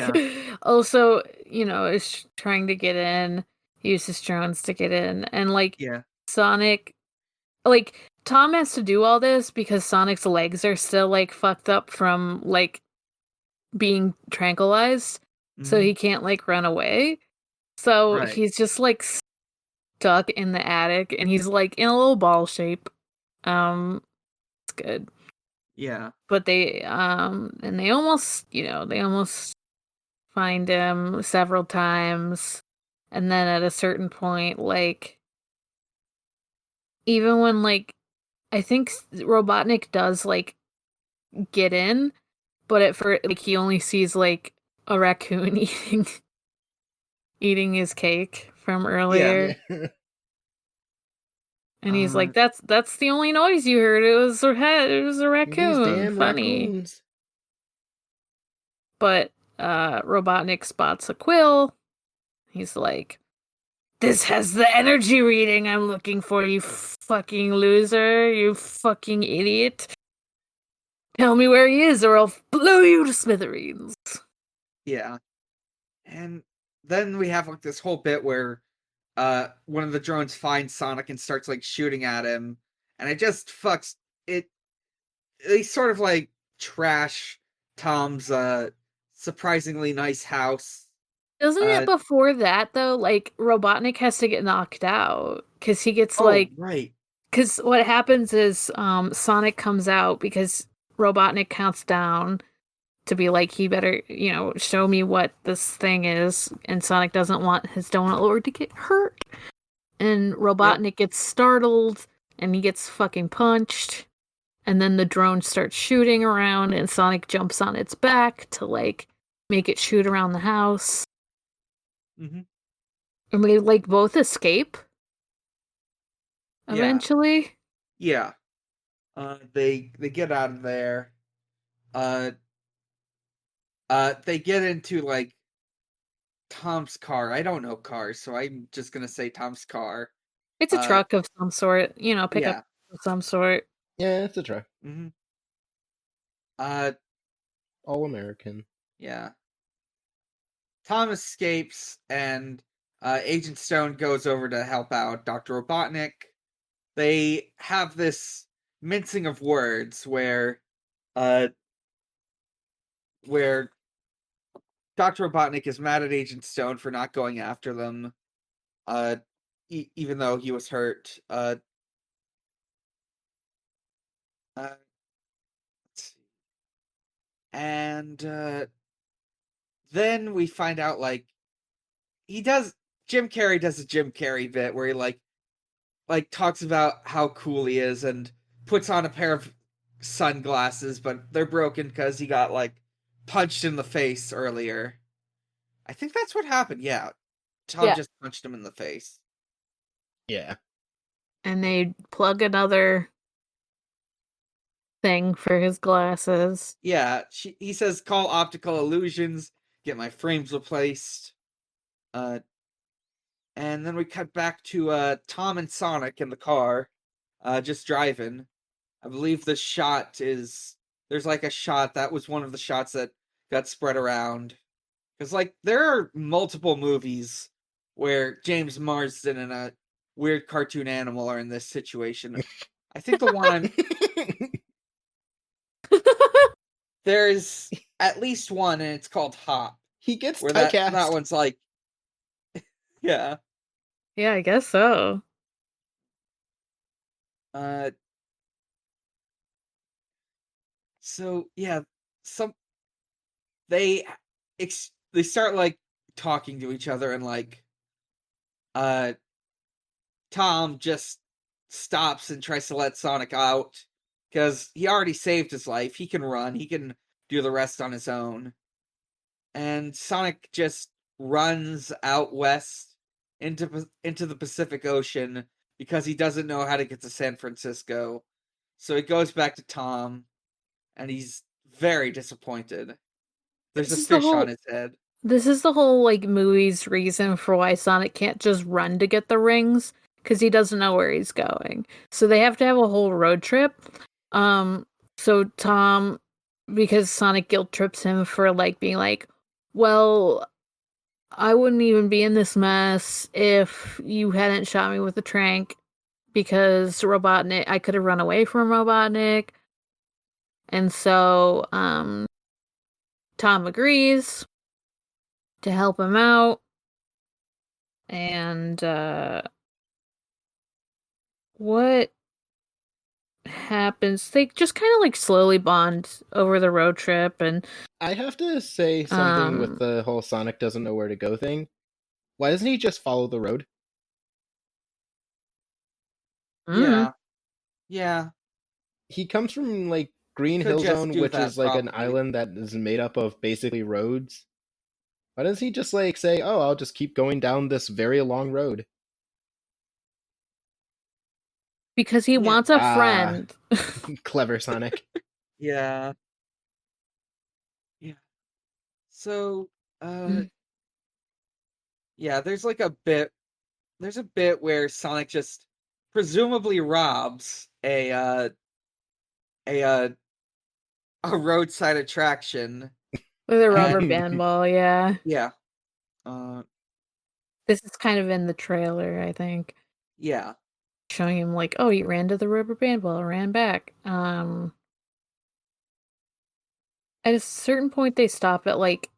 also, is trying to get in, uses drones to get in, and like Sonic, like Tom has to do all this because Sonic's legs are still like fucked up from like being tranquilized, so he can't like run away. So Right. he's just like stuck in the attic, and he's like in a little ball shape. It's good. Yeah. But they and they almost, they almost find him several times, and then at a certain point, like, even when, like, I think Robotnik does, like, get in, but at first, like, he only sees, like, a raccoon eating his cake from earlier. Yeah. And he's like, that's the only noise you heard. It was a These raccoon. damn Funny. raccoons. But Robotnik spots a quill. He's like, this has the energy reading I'm looking for, you fucking loser, you fucking idiot. Tell me where he is or I'll blow you to smithereens. Yeah. And then we have like this whole bit where one of the drones finds Sonic and starts like shooting at him, and it just fucks it. They sort of like trash Tom's surprisingly nice house. Doesn't it before that though, like Robotnik has to get knocked out because he gets right. Because what happens is Sonic comes out because Robotnik counts down to be like, he better, show me what this thing is. And Sonic doesn't want his donut lord to get hurt. And Robotnik gets startled and he gets fucking punched. And then the drone starts shooting around and Sonic jumps on its back to like make it shoot around the house. Mm-hmm. And they like both escape eventually. Yeah. They get out of there. They get into like Tom's car. I don't know cars, so I'm just gonna say Tom's car. It's a truck of some sort, pickup of some sort. Yeah, it's a truck. Mm-hmm. All American. Yeah. Tom escapes, and Agent Stone goes over to help out Dr. Robotnik. They have this mincing of words where Dr. Robotnik is mad at Agent Stone for not going after them, even though he was hurt. Let's see. And then we find out, like, Jim Carrey does a Jim Carrey bit where he, like talks about how cool he is and puts on a pair of sunglasses, but they're broken because he got, like, punched in the face earlier. I think that's what happened, yeah. Tom just punched him in the face. Yeah. And they plug another thing for his glasses. Yeah, he says, call optical illusions, get my frames replaced. And then we cut back to Tom and Sonic in the car, just driving. I believe the shot is... There's like a shot that was one of the shots that got spread around. Because, like, there are multiple movies where James Marsden and a weird cartoon animal are in this situation. I think the one I'm... There's at least one, and it's called Hop. He gets where typecast. that one's like... Yeah. Yeah, I guess so. So, yeah, they start, like, talking to each other, and, like, Tom just stops and tries to let Sonic out because he already saved his life. He can run. He can do the rest on his own. And Sonic just runs out west into the Pacific Ocean because he doesn't know how to get to San Francisco. So he goes back to Tom, and he's very disappointed. There's a fish on his head. This is the whole, like, movie's reason for why Sonic can't just run to get the rings, because he doesn't know where he's going. So they have to have a whole road trip. So Tom, because Sonic guilt trips him for, like, being like, well, I wouldn't even be in this mess if you hadn't shot me with a trank, because Robotnik, I could have run away from Robotnik. And so, Tom agrees to help him out. And what happens? They just kind of like slowly bond over the road trip, and I have to say something with the whole Sonic doesn't know where to go thing. Why doesn't he just follow the road? Yeah. Yeah. He comes from like Green Could Hill just Zone, do which that is like an probably. island that is made up of basically roads. Why doesn't he just like say, "Oh, I'll just keep going down this very long road"? because he Yeah. wants a Ah, friend. clever Sonic. Yeah. Yeah. So, yeah, there's a bit where Sonic just presumably robs a a roadside attraction. With a rubber And band ball, yeah. yeah. Uh This is kind of in the trailer, I think. yeah. Showing him like, oh, you ran to the rubber band ball, ran back. At a certain point they stop at like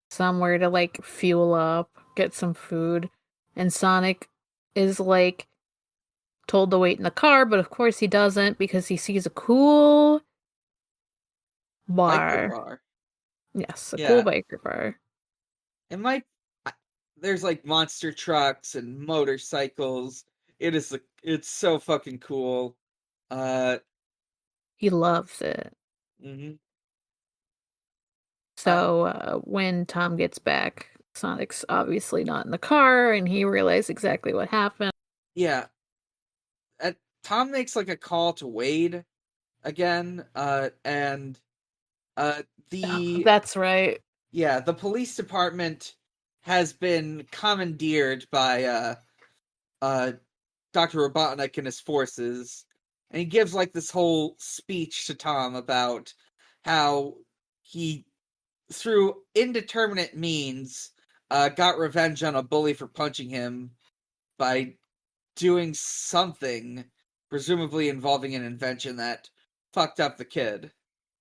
somewhere to like fuel up, get some food, and Sonic is like told to wait in the car, but of course he doesn't because he sees a cool Biker bar. bar. Yes, a cool Yeah. biker bar. It might there's like monster trucks and motorcycles. It's so fucking cool. Uh He loves it. mhm. Uh So when Tom gets back, Sonic's obviously not in the car, and he realizes exactly what happened. yeah. Tom makes like a call to Wade again, and uh the That's right. the police department has been commandeered by Dr. Robotnik and his forces, and he gives like this whole speech to Tom about how he, through indeterminate means, got revenge on a bully for punching him by doing something, presumably involving an invention that fucked up the kid.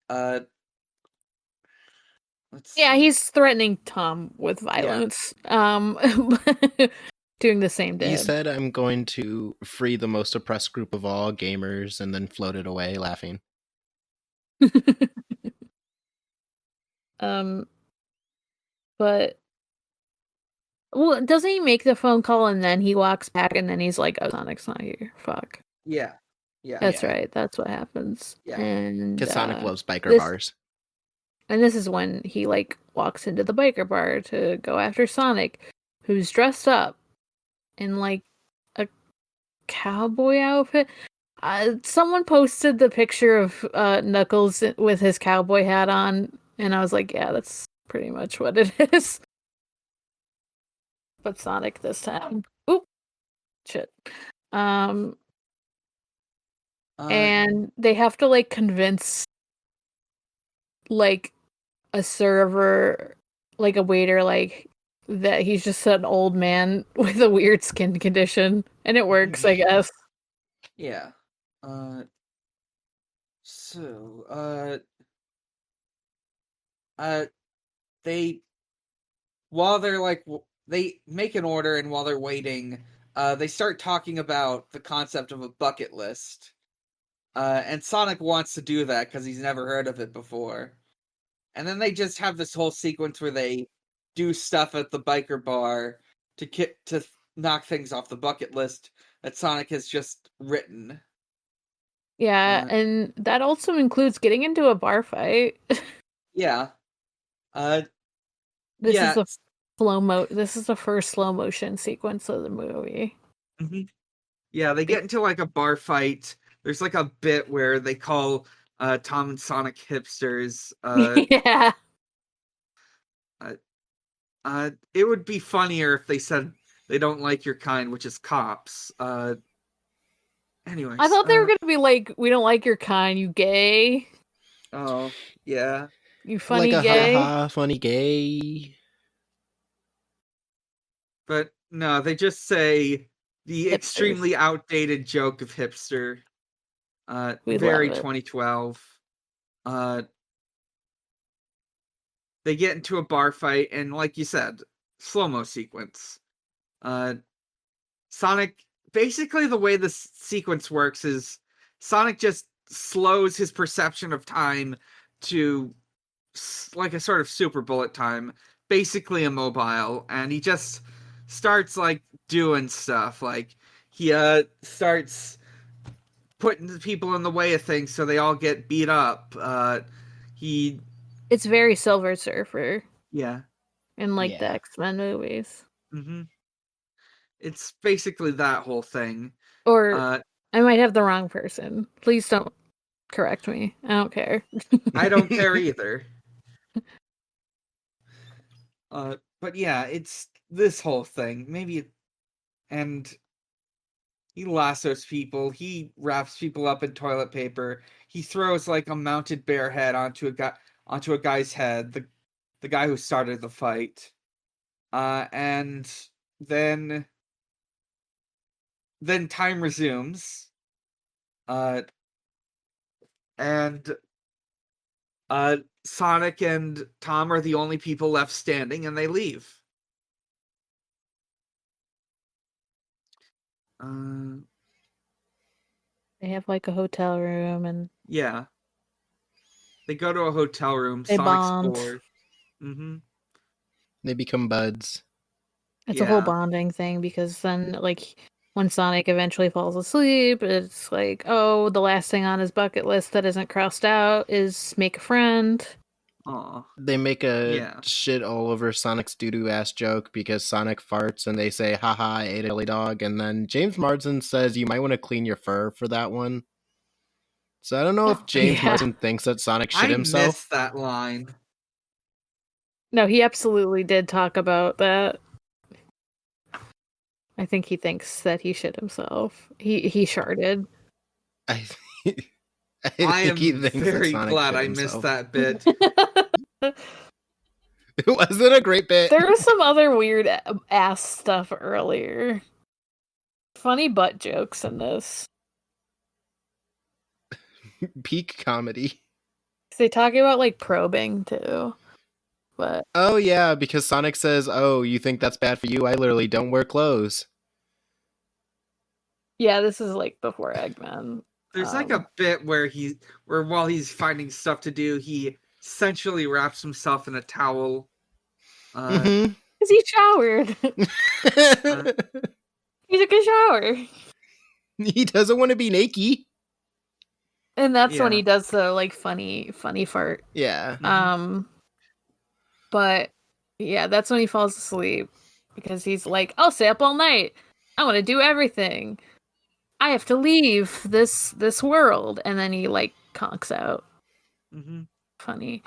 Uh, let's Yeah, see. he's threatening Tom with Yeah, violence. Doing the same to He him. said, "I'm going to free the most oppressed group of all, gamers," and then floated away laughing. um, but well, doesn't he make the phone call and then he walks back and then he's like, "Oh, Sonic's not here. Fuck." yeah, yeah, That's Yeah, right. That's what happens. yeah, And because Sonic loves biker this bars. and this is when he like walks into the biker bar to go after Sonic, who's dressed up in like a cowboy outfit. Someone posted the picture of Knuckles with his cowboy hat on, and I was like, yeah, that's pretty much what it is. But Sonic this time. Oop, shit. Um, uh, and they have to like convince like a server, like a waiter, like that he's just an old man with a weird skin condition, and it works, I guess. yeah. So, uh, they while they're like they make an order, and while they're waiting, they start talking about the concept of a bucket list. And Sonic wants to do that because he's never heard of it before. And then they just have this whole sequence where they do stuff at the biker bar to knock things off the bucket list that Sonic has just written. Yeah, Uh, and that also includes getting into a bar fight. yeah. Uh, This is yeah. the this is the first slow motion sequence of the movie. Mhm. Yeah, they get into like a bar fight. There's like a bit where they call Tom and Sonic hipsters. Yeah. It would be funnier if they said they don't like your kind, which is cops. I Anyways, thought they were gonna be like, we don't like your kind, you gay. oh yeah, You Like funny a ha gay. ha funny gay. but no, they just say the Hipsters. extremely outdated joke of hipster. We love Very it. 2012. Uh, they get into a bar fight, and like you said, slow mo sequence. Sonic, basically the way this sequence works is Sonic just slows his perception of time to like a sort of super bullet time, basically immobile, and he just starts like doing stuff. Like he starts putting the people in the way of things so they all get beat up. It's very Silver Surfer Yeah. in like the Yeah. X-Men movies. Mm-hmm. It's basically that whole thing. Or I might have the wrong person. Please don't correct me. I don't care. I don't care either. But yeah, it's this whole thing. Maybe, and he lassos people. He wraps people up in toilet paper. He throws like a mounted bear head onto a guy's head. The guy who started the fight. And then time resumes. And Sonic and Tom are the only people left standing, and they leave. They have like a hotel room and Yeah. They go to a hotel room. they Sonic's bond. bored. Mm-hmm. They become buds. It's a whole bonding thing because then, like, when Sonic eventually falls asleep, it's like, oh, the last thing on his bucket list that isn't crossed out is make a friend. Aw. They make a shit all over Sonic's doo-doo ass joke because Sonic farts and they say, haha, I ate a jelly dog. And then James Marsden says, you might want to clean your fur for that one. So I don't know if James Marsden thinks that Sonic shit himself. I missed that line. No, he absolutely did talk about that. I think he thinks that he shit himself. He sharded. I am very glad I missed that bit. It wasn't a great bit. There was some other weird ass stuff earlier. Funny butt jokes in this. Peak comedy. They talk about like probing too. But oh yeah, because Sonic says, oh, you think that's bad for you? I literally don't wear clothes. Yeah, this is like before Eggman. There's like a bit where while he's finding stuff to do, he essentially wraps himself in a towel. Because he showered. He took a shower. He doesn't want to be naked. And that's when he does the like funny fart. Yeah. But yeah, that's when he falls asleep because he's like, I'll stay up all night. I want to do everything. I have to leave this world, and then he like conks out. Funny.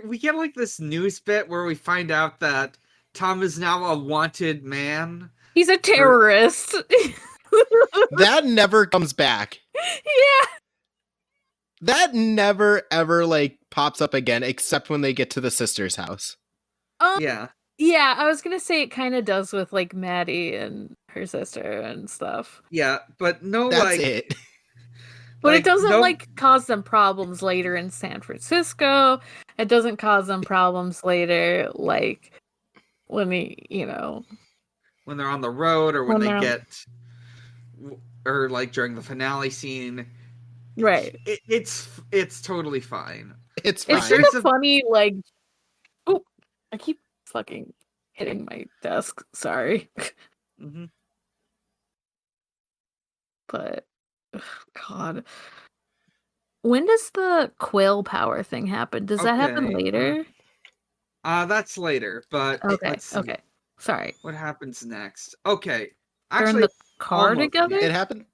We get like this news bit where we find out that Tom is now a wanted man. He's a terrorist. That never comes back. Yeah. That never ever like pops up again, except when they get to the sister's house. Yeah, I was gonna say it kind of does with like Maddie and her sister and stuff. Yeah, but no, that's like it. But it doesn't like cause them problems later in San Francisco. It doesn't cause them problems later, like when when they're on the road or when they get, or like during the finale scene. Right. It's totally fine. It's fine. It's just a funny like. Oh, I keep fucking hitting my desk. Sorry. But God, when does the quill power thing happen? Does that happen later? That's later. But let's see. Okay. Sorry. What happens next? Okay. They're in the car together? It happened.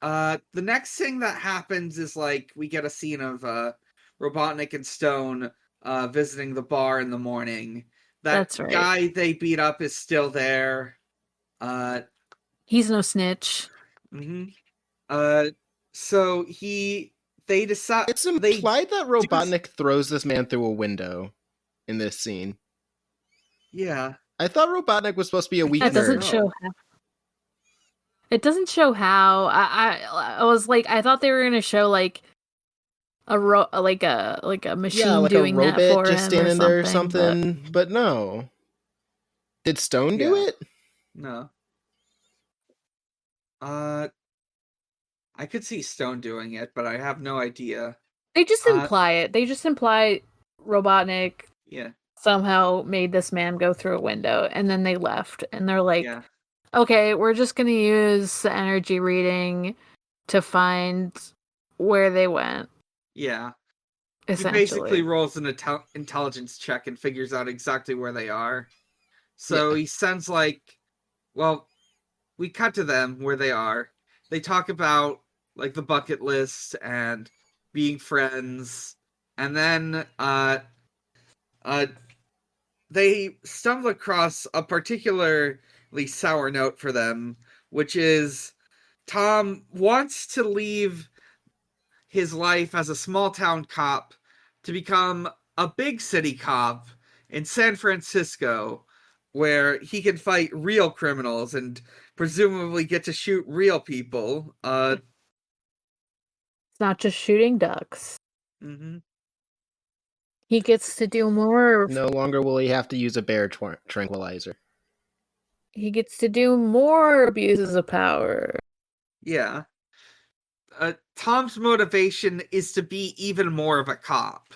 The next thing that happens is like we get a scene of Robotnik and Stone visiting the bar in the morning. That's right. Guy they beat up is still there. He's no snitch. So they decide it's implied that Robotnik throws this man through a window in this scene. Yeah. I thought Robotnik was supposed to be a weak nerd. Doesn't show how. It doesn't show how. I was like, I thought they were gonna show like a machine like doing a robot that for just him standing there or something, but but no. Did Stone do Yeah. it? No. I could see Stone doing it, but I have no idea. They just imply it. They just imply Robotnik Yeah. somehow made this man go through a window, and then they left. And they're like, Yeah. okay, we're just going to use the energy reading to find where they went, Yeah. He essentially. basically rolls an intelligence check and figures out exactly where they are. So he sends well, we cut to them where they are. They talk about like the bucket list and being friends, and then they stumble across a particularly sour note for them, which is Tom wants to leave his life as a small town cop to become a big city cop in San Francisco, where he can fight real criminals and presumably get to shoot real people. It's not just shooting ducks. Mm-hmm. He gets to do more. No longer will he have to use a bear tranquilizer. He gets to do more abuses of power. Yeah. Tom's motivation is to be even more of a cop.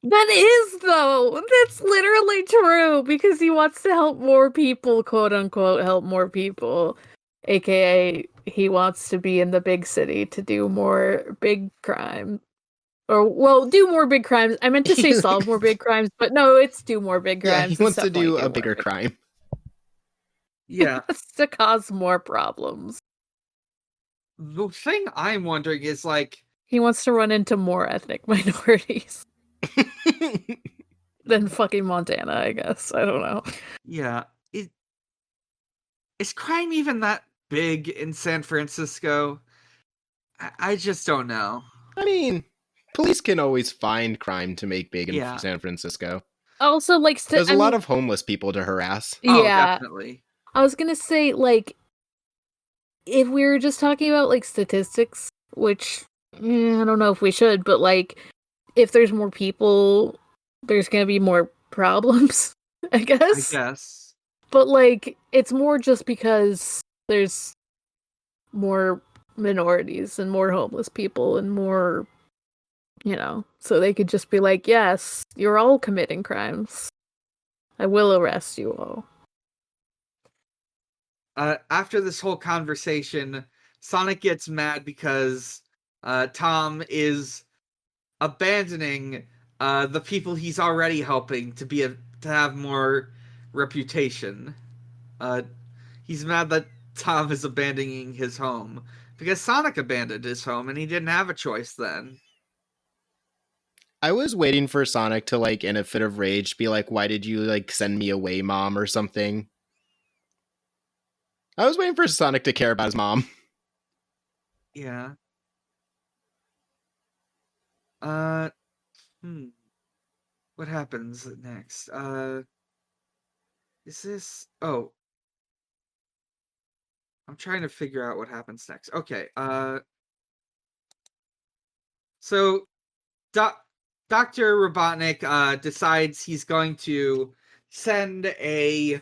That is, though. That's literally true because he wants to help more people, quote unquote, help more people. AKA, he wants to be in the big city to do more big crime. Or, well, do more big crimes. I meant to say solve more big crimes, but no, it's do more big crimes. Yeah, he It's wants to definitely do a more bigger big crime. Yeah. It's to cause more problems. The thing I'm wondering is like, He wants to run into more ethnic minorities than fucking Montana, I guess. I don't know. yeah, is crime even that big in San Francisco? I just don't know. I mean, police can always find crime to make big in Yeah. San Francisco. Also, like, There's a lot of homeless people to harass. Oh, yeah, definitely. I was gonna say, like, if we were just talking about, like, statistics, which, I don't know if we should, but, like, if there's more people, there's gonna be more problems, I guess. I guess. But, like, it's more just because there's more minorities and more homeless people and more, so they could just be like, yes, you're all committing crimes. I will arrest you all. After this whole conversation, Sonic gets mad because Tom is abandoning the people he's already helping to have more reputation. He's mad that Tom is abandoning his home because Sonic abandoned his home and he didn't have a choice then. I was waiting for Sonic to, like, in a fit of rage, be like, why did you, like, send me away, Mom, or something. I was waiting for Sonic to care about his mom. Yeah. What happens next? Is this... Oh. I'm trying to figure out what happens next. Okay, so Dr. Robotnik decides he's going to send a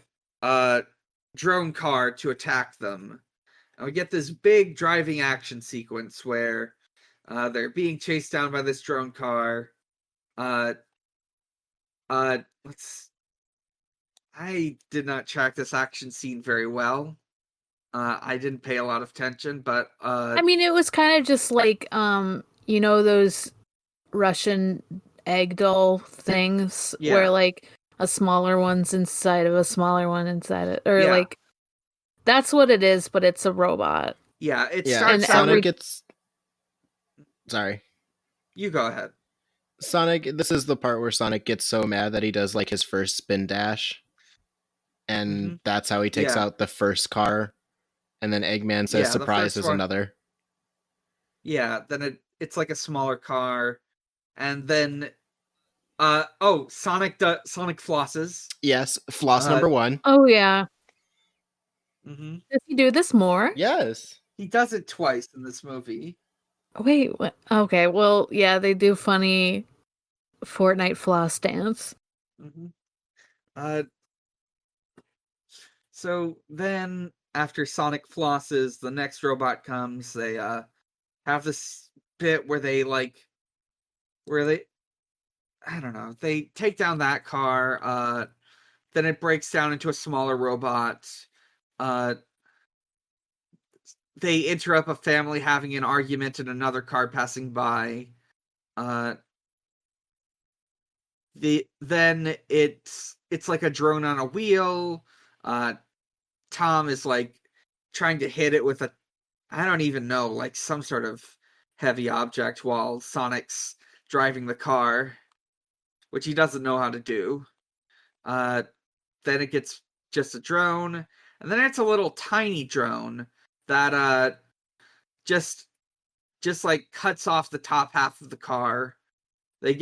drone car to attack them. And we get this big driving action sequence where they're being chased down by this drone car. I did not track this action scene very well. I didn't pay a lot of attention, but I mean, it was kind of just like, those Russian egg doll things where, like, a smaller one's inside of a smaller one inside it. Or, like, that's what it is, but it's a robot. Yeah, it Yeah, starts Sonic gets... Sorry. You go ahead. Sonic, this is the part where Sonic gets so mad that he does, like, his first spin dash. And that's how he takes out the first car. And then Eggman says, surprise, there's another. Yeah, then it's like a smaller car. And then Sonic flosses. Yes, floss number 1. Oh yeah. Mm-hmm. Does he do this more? Yes. He does it twice in this movie. Wait, what? Okay, well, yeah, they do funny Fortnite floss dance. Mm-hmm. So then, after Sonic flosses, the next robot comes. They have this bit where they I don't know, they take down that car. Then it breaks down into a smaller robot. They interrupt a family having an argument and another car passing by. Then it's like a drone on a wheel. Tom is like trying to hit it with a, I don't even know, like some sort of heavy object while Sonic's driving the car, which he doesn't know how to do. Then it gets just a drone, and then it's a little tiny drone that just like cuts off the top half of the car. They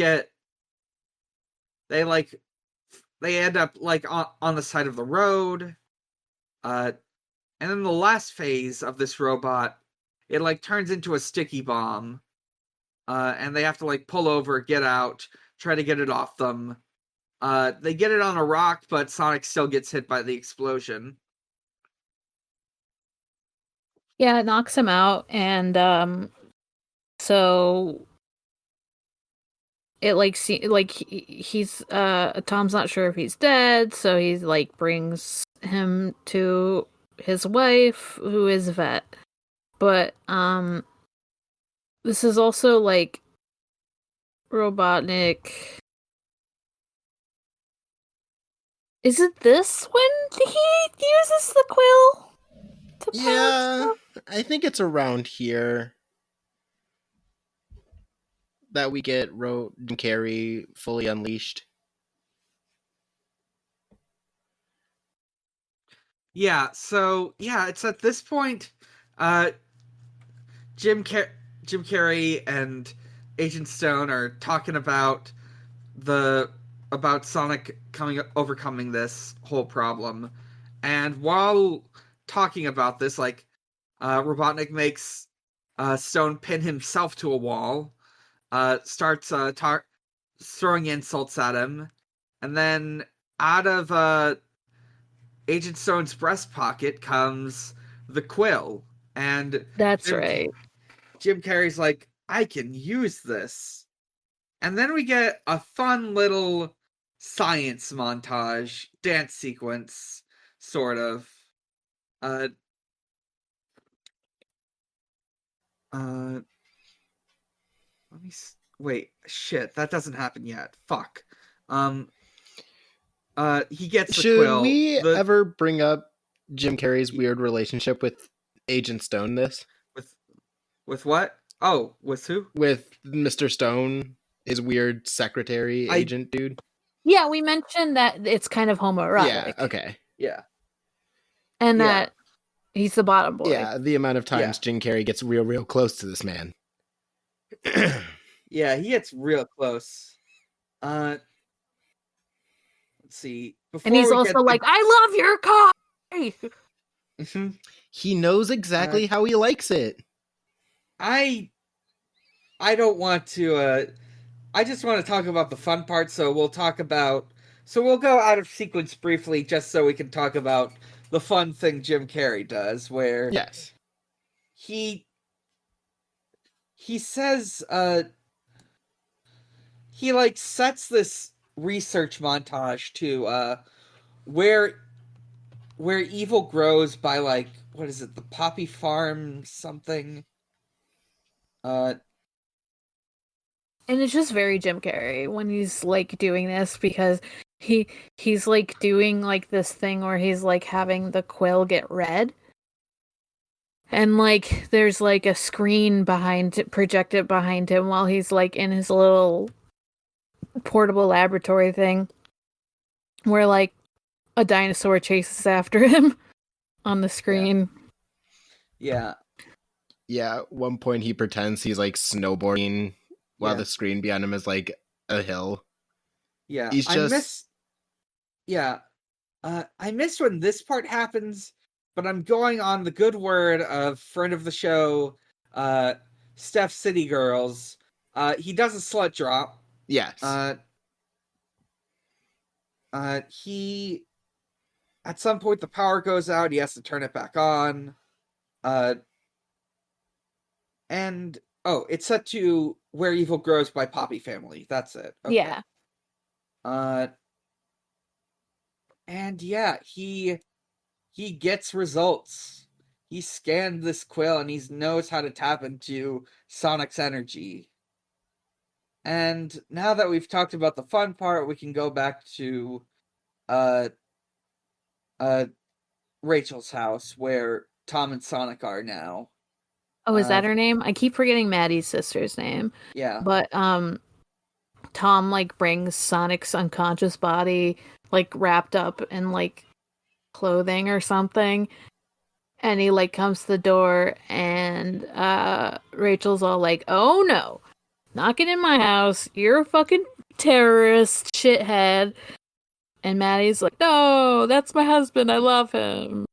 end up like on the side of the road. And then the last phase of this robot, it like turns into a sticky bomb. And they have to like pull over, get out, try to get it off them. They get it on a rock, but Sonic still gets hit by the explosion. Yeah, it knocks him out, and so it he's Tom's not sure if he's dead, so he like brings him to his wife, who is a vet. But this is also like Robotnik. Is it this when he uses the quill to power stuff? I think it's around here that we get Jim Carrey fully unleashed. Yeah, so yeah, it's at this point Jim Carrey and Agent Stone are talking about Sonic overcoming this whole problem. And while talking about this, like Robotnik makes Stone pin himself to a wall, starts throwing insults at him, and then out of Agent Stone's breast pocket comes the quill, and That's right. Jim Carrey's like, I can use this. And then we get a fun little science montage, dance sequence, sort of. Let me wait. Shit, that doesn't happen yet. Fuck. He gets the quill. Should we ever bring up Jim Carrey's weird relationship with Agent Stone? With what? Oh, with who? With Mr. Stone, his weird secretary agent dude. Yeah, we mentioned that it's kind of homoerotic. Yeah, okay. Yeah. And that he's the bottom boy. Yeah, the amount of times Jim Carrey gets real close to this man. Yeah, he gets real close. Let's see. And he's also like, I love your car! He knows exactly how he likes it. I don't want to I just want to talk about the fun part, so we'll go out of sequence briefly just so we can talk about the fun thing Jim Carrey does, where he says he like sets this research montage to where evil grows by, like, what is it, the Poppy Farm something? And it's just very Jim Carrey when he's like doing this, because he's like doing like this thing where he's like having the quill get red. And like there's like a screen projected behind him while he's like in his little portable laboratory thing, where like a dinosaur chases after him on the screen. Yeah. Yeah, at one point he pretends he's like snowboarding while the screen behind him is like a hill. Yeah. He's just... I missed when this part happens, but I'm going on the good word of friend of the show, Steph City Girls. He does a slut drop. Yes. He at some point the power goes out. He has to turn it back on. And it's set to Where Evil Grows by Poppy Family. That's it. Okay. Yeah. And yeah, he gets results. He scanned this quill and he knows how to tap into Sonic's energy. And now that we've talked about the fun part, we can go back to Rachel's house where Tom and Sonic are now. Oh, is that her name? I keep forgetting Maddie's sister's name. Yeah. But Tom like brings Sonic's unconscious body like wrapped up in like clothing or something, and he like comes to the door, and Rachel's all like, "Oh no, not get in my house, you're a fucking terrorist shithead." And Maddie's like, "No, that's my husband, I love him,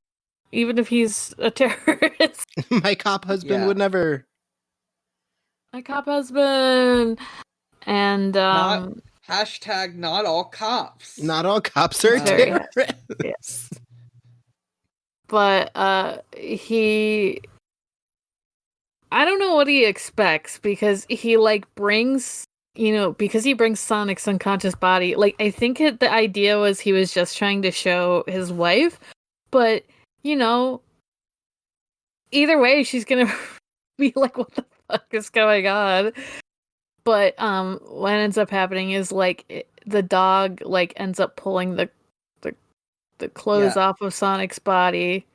even if he's a terrorist." My cop husband would never. My cop husband. And hashtag not all cops. Not all cops are terrorists. Yes. But I don't know what he expects, because he like brings, because he brings Sonic's unconscious body. Like, I think the idea was he was just trying to show his wife, but either way, she's gonna be like, what the fuck is going on? But what ends up happening is like the dog like ends up pulling the clothes off of Sonic's body.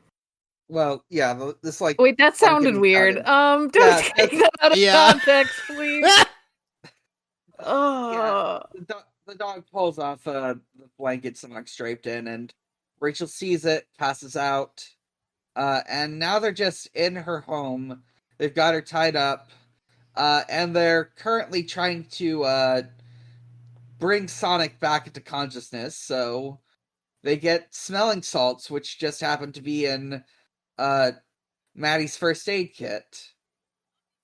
Well, yeah, this like. Wait, that sounded weird. Don't take that out of context, please. Yeah, the dog pulls off the blanket Sonic draped in, and Rachel sees it, passes out, and now they're just in her home. They've got her tied up, and they're currently trying to bring Sonic back into consciousness. So they get smelling salts, which just happen to be in Maddie's first aid kit.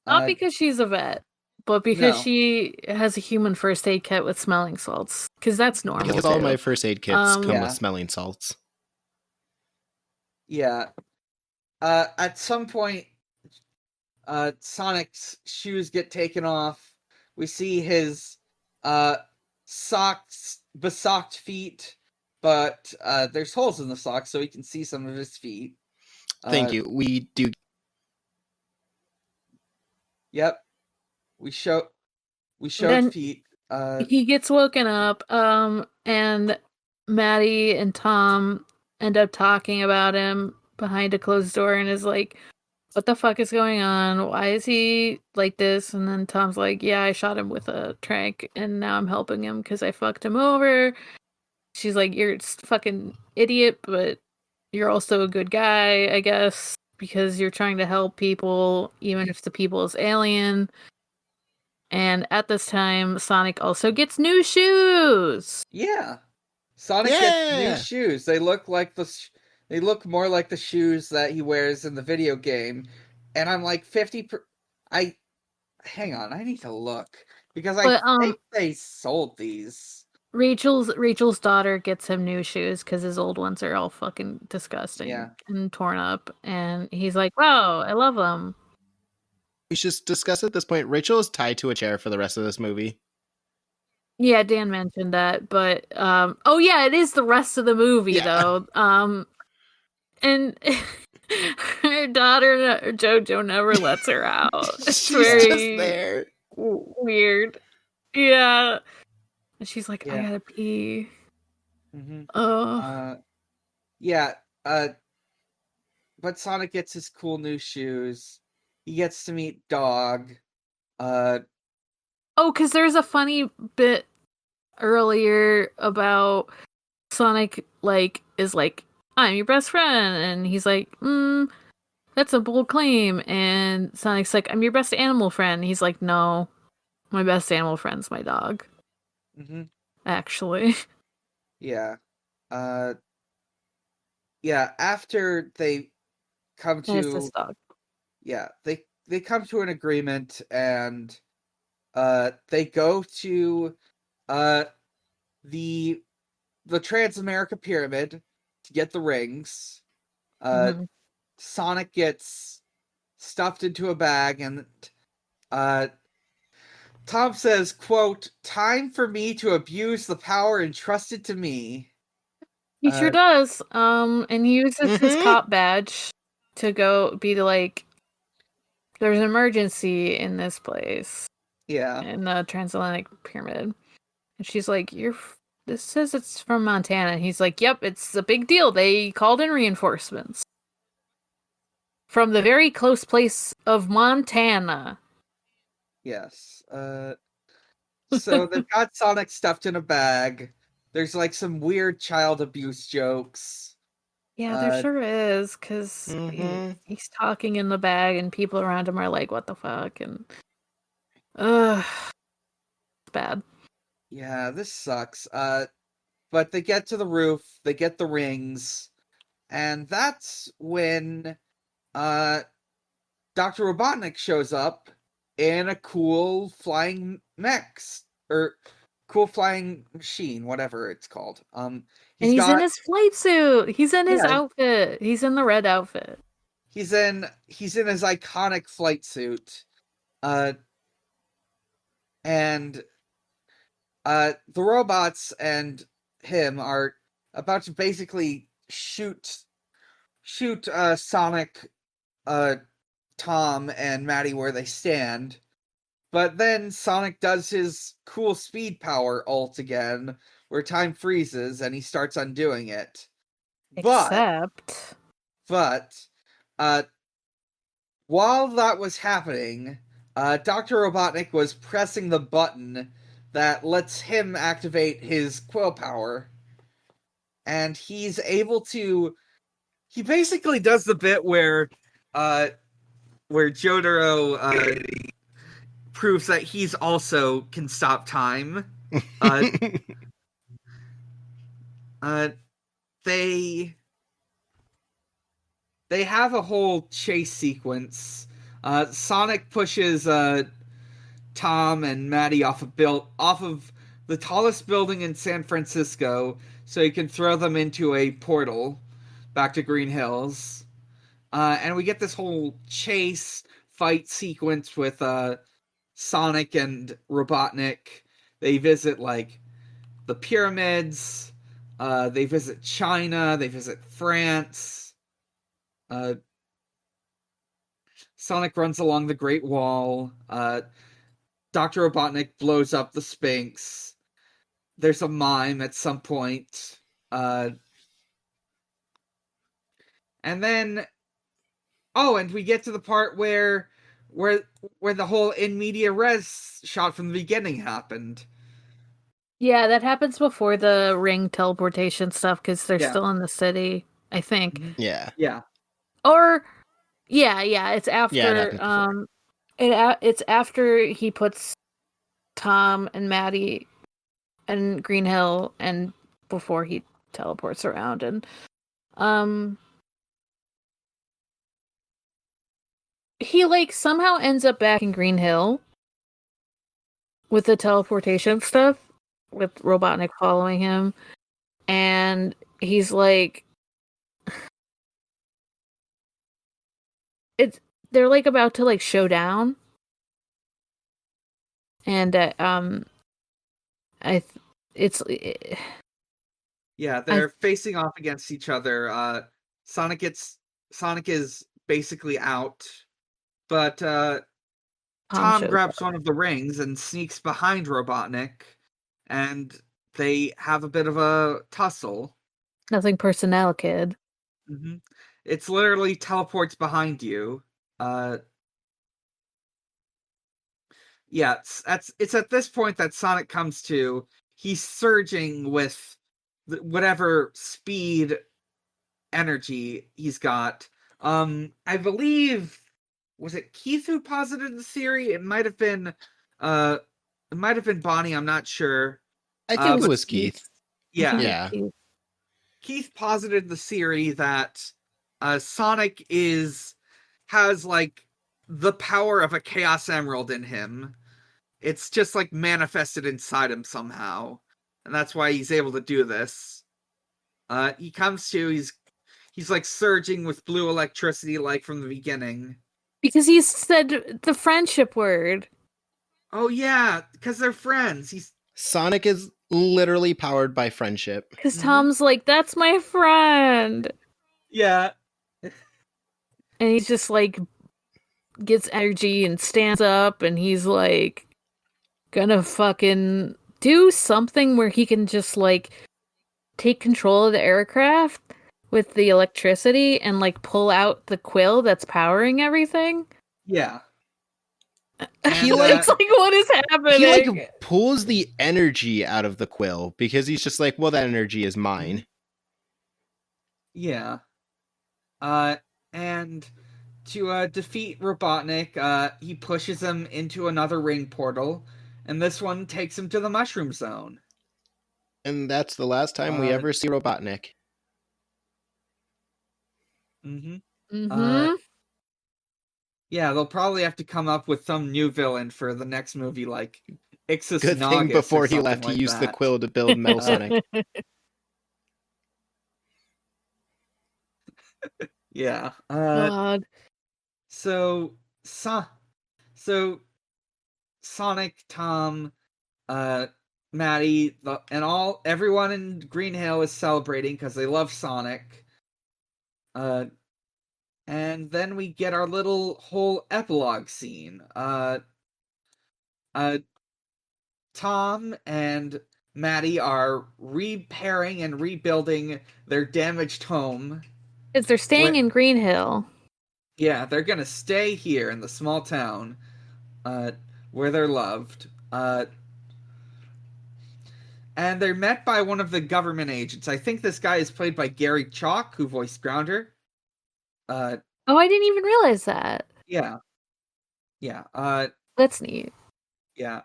Not because she's a vet, but because she has a human first aid kit with smelling salts. Because that's normal. Because all my first aid kits come with smelling salts. Yeah. At some point, Sonic's shoes get taken off. We see his besocked feet, but there's holes in the socks, so we can see some of his feet. Thank you. We do. Yep. We showed feet. He gets woken up, and Maddie and Tom end up talking about him behind a closed door, and is like, what the fuck is going on? Why is he like this? And then Tom's like, yeah, I shot him with a tranq, and now I'm helping him because I fucked him over. She's like, you're a fucking idiot, but you're also a good guy, I guess, because you're trying to help people, even if the people is alien. And at this time, Sonic also gets new shoes. Yeah, Sonic gets new shoes. They look like they look more like the shoes that he wears in the video game. And I'm like, hang on, I need to look, because I think they sold these. Rachel's daughter gets him new shoes because his old ones are all fucking disgusting and torn up. And he's like, wow, I love them. We should discuss at this point. Rachel is tied to a chair for the rest of this movie. Yeah, Dan mentioned that, but it is the rest of the movie though. And her daughter Jojo never lets her out. It's She's just there. Weird. Yeah. And she's like, I gotta pee. Mm-hmm. But Sonic gets his cool new shoes. He gets to meet Dog. Because there's a funny bit earlier about Sonic is like, I'm your best friend, and he's like, that's a bold claim. And Sonic's like, I'm your best animal friend. He's like, no, my best animal friend's my dog. Mm-hmm. Actually. Yeah. After they come to it's this dog. Yeah, they come to an agreement, and they go to the Trans-America Pyramid, to get the rings. Mhm. Sonic gets stuffed into a bag, and Tom says, quote, "Time for me to abuse the power entrusted to me." He sure does. And he uses his Mhm. cop badge to go be like, there's an emergency in this place, Yeah. in the transatlantic pyramid. And she's like, this says it's from Montana. And he's like, yep, it's a big deal. They called in reinforcements from the very close place of Montana. Yes. So they've got Sonic stuffed in a bag. There's like some weird child abuse jokes. Yeah, there sure is, because Mhm. he's talking in the bag, and people around him are like, what the fuck? And, it's bad. Yeah, this sucks. But they get to the roof, they get the rings, and that's when Dr. Robotnik shows up in a cool flying or cool flying machine, whatever it's called. And He's he's in got his flight suit. He's in his yeah, outfit. He's in the red outfit. he's in his iconic flight suit. And the robots and him are about to basically shoot Sonic, Tom, and Maddie where they stand. But then Sonic does his cool speed power ult again, where time freezes and he starts undoing it. Except, But uh, while that was happening, Dr. Robotnik was pressing the button that lets him activate his quill power. And he's able to. He basically does the bit where Jotaro proves that he's also can stop time. Uh, they have a whole chase sequence. Sonic pushes Tom and Maddie off of the tallest building in San Francisco, so he can throw them into a portal back to Green Hills. And we get this whole chase fight sequence with Sonic and Robotnik. They visit like the pyramids. They visit China. They visit France. Sonic runs along the Great Wall. Dr. Robotnik blows up the Sphinx. There's a mime at some point. And then and we get to the part where the whole in media res shot from the beginning happened. yeah, that happens before the ring teleportation stuff, because they're Yeah. still in the city, I think. Yeah. Yeah. Or, yeah, it's Yeah, it after, happens before. it's after he puts Tom and Maddie and Green Hill, and before he teleports around, and he like somehow ends up back in Green Hill with the teleportation stuff, with Robotnik following him, and he's like, they're like about to like show down, and it's Yeah, they're facing off against each other. Sonic is basically out, but Tom shows grabs up. one of the rings and sneaks behind Robotnik, and they have a bit of a tussle. Nothing personnel, kid. Mm-hmm. It's literally teleports behind you. Yeah, it's at this point that Sonic comes to. He's surging with whatever speed energy he's got. I believe, was it Keith who posited the theory? It might have been Bonnie, I'm not sure. I think it but was Keith. Yeah. Yeah. Keith posited the theory that Sonic has like the power of a Chaos Emerald in him. It's just like manifested inside him somehow. And that's why he's able to do this. He comes to, he's like surging with blue electricity like from the beginning. Because he said the friendship word. Oh yeah, because they're friends. Sonic is literally powered by friendship. Because Tom's like, that's my friend. Yeah. And he's just like, gets energy and stands up, and he's like, gonna fucking do something where he can just like take control of the aircraft with the electricity and like pull out the quill that's powering everything. Yeah. He It's like, what is happening? He like pulls the energy out of the quill because he's just like, well, that energy is mine. Yeah. And to defeat Robotnik, he pushes him into another ring portal, and this one takes him to the Mushroom Zone. And that's the last time we ever see Robotnik. Yeah, they'll probably have to come up with some new villain for the next movie, like Ixis Good Nagus thing before he something left, like he used that. the quill to build Metal Sonic. Yeah. God. So Sonic, Tom, Maddie, and everyone in Green Hill is celebrating because they love Sonic. And then we get our little whole epilogue scene. Tom and Maddie are repairing and rebuilding their damaged home. Because they're staying in Green Hill. Yeah, they're gonna stay here in the small town, where they're loved. And they're met by one of the government agents. I think this guy is played by Gary Chalk, who voiced Grounder. Oh, I didn't even realize that. Yeah. Yeah. That's neat. Yeah.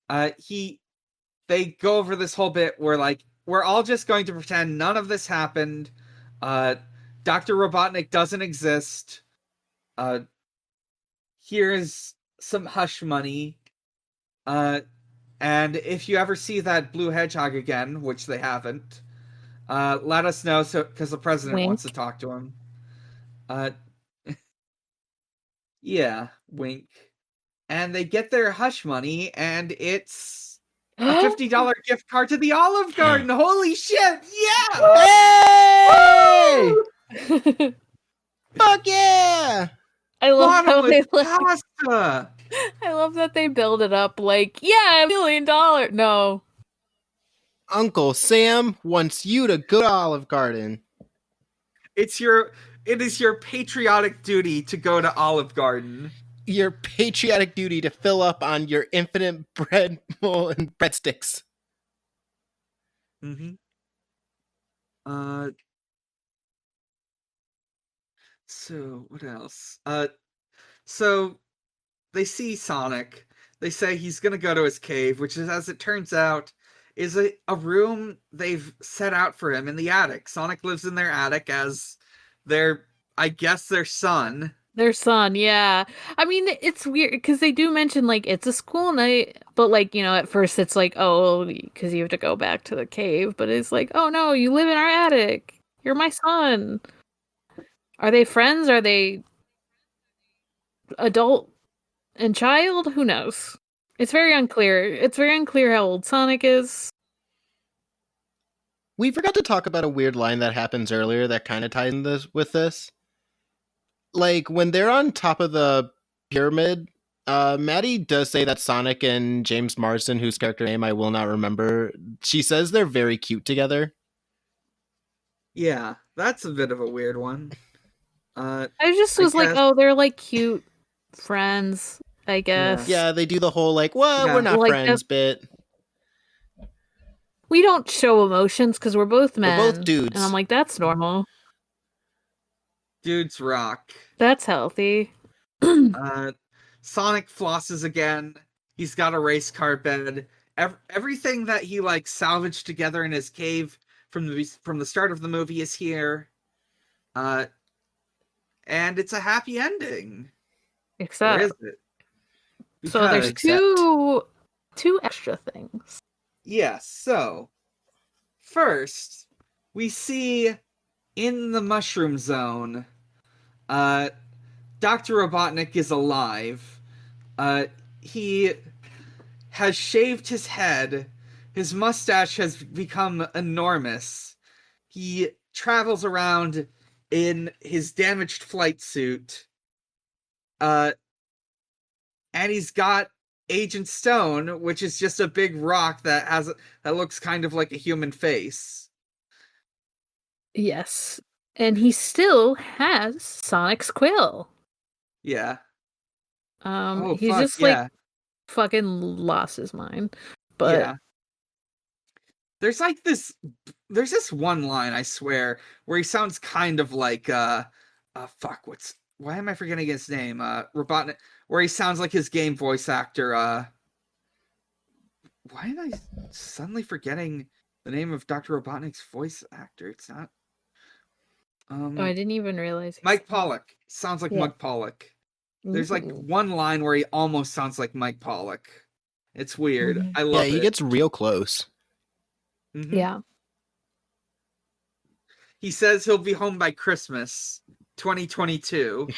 They go over this whole bit where, like, we're all just going to pretend none of this happened. Dr. Robotnik doesn't exist. Here's some hush money. And if you ever see that blue hedgehog again, which they haven't, let us know, because the president wants to talk to him. Yeah, wink. And they get their hush money, and it's a $50 gift card to the Olive Garden. Holy shit! Yeah! Hey! Fuck yeah! I love how they pasta. I love that they build it up like, yeah, $1 million. No. Uncle Sam wants you to go to Olive Garden. It is your patriotic duty to go to Olive Garden. Your patriotic duty to fill up on your infinite bread bowl and breadsticks. So what else? So they see Sonic. They say he's gonna go to his cave, which is, as it turns out, is a room they've set out for him in the attic. Sonic lives in their attic as their son. Their son, yeah. I mean, it's weird because they do mention like it's a school night, but like, at first it's like, oh, because you have to go back to the cave, but it's like, oh no, you live in our attic. You're my son. Are they friends? Are they adult and child? Who knows? It's very unclear. It's very unclear how old Sonic is. We forgot to talk about a weird line that happens earlier that kind of ties in with this. Like, when they're on top of the pyramid, Maddie does say that Sonic and James Marsden, whose character name I will not remember, she says they're very cute together. Yeah, that's a bit of a weird one. I just was like, oh, they're like cute friends, I guess. Yeah, they do the whole like, well, we're not friends bit. We don't show emotions because we're both men. We're both dudes. And I'm like, that's normal. Dudes rock. That's healthy. Sonic flosses again. He's got a race car bed. Everything that he like salvaged together in his cave from the start of the movie is here. And it's a happy ending. Except, or is it? So there's two extra things. Yes. So first, we see in the Mushroom Zone, Dr. Robotnik is alive. He has shaved his head. His mustache has become enormous. He travels around in his damaged flight suit. And he's got Agent Stone, which is just a big rock that looks kind of like a human face. Yes. And he still has Sonic's quill. Yeah. He's just like fucking lost his mind. But yeah. There's this one line, I swear, where he sounds kind of like why am I forgetting his name? Robotnik, where he sounds like his game voice actor. Why am I suddenly forgetting the name of Dr. Robotnik's voice actor? It's not. I didn't even realize. Mike Pollock. Sounds like Mike Pollock. There's like one line where he almost sounds like Mike Pollock. It's weird. I love it. Yeah, he gets real close. Mm-hmm. Yeah. He says he'll be home by Christmas 2022.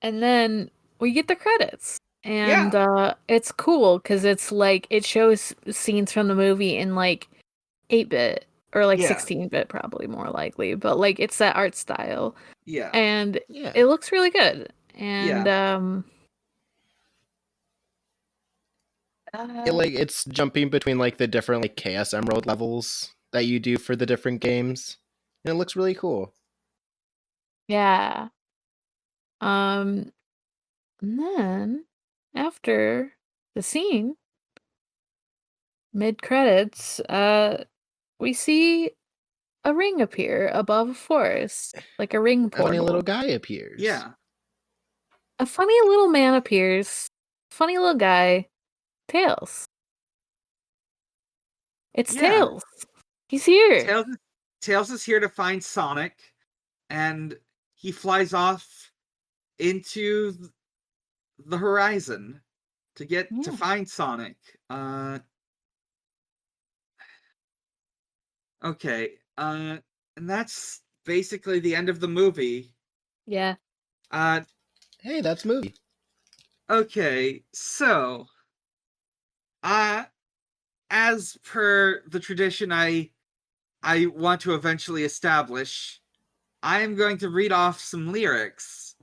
And then we get the credits. And it's cool because it's like it shows scenes from the movie in like 8-bit or like 16-bit probably more likely, but like it's that art style. Yeah. And it looks really good. And it's jumping between like the different like Chaos Emerald levels that you do for the different games. And it looks really cool. Yeah. And then after the scene, mid-credits, we see a ring appear above a forest, like a ring portal. A funny little guy appears. Yeah. A funny little man appears. Funny little guy. Tails. It's Tails. He's here. Tails is here to find Sonic, and he flies off into the horizon to find Sonic. Okay. And that's basically the end of the movie. Yeah. Hey, that's movie. Okay, so as per the tradition I want to eventually establish, I am going to read off some lyrics.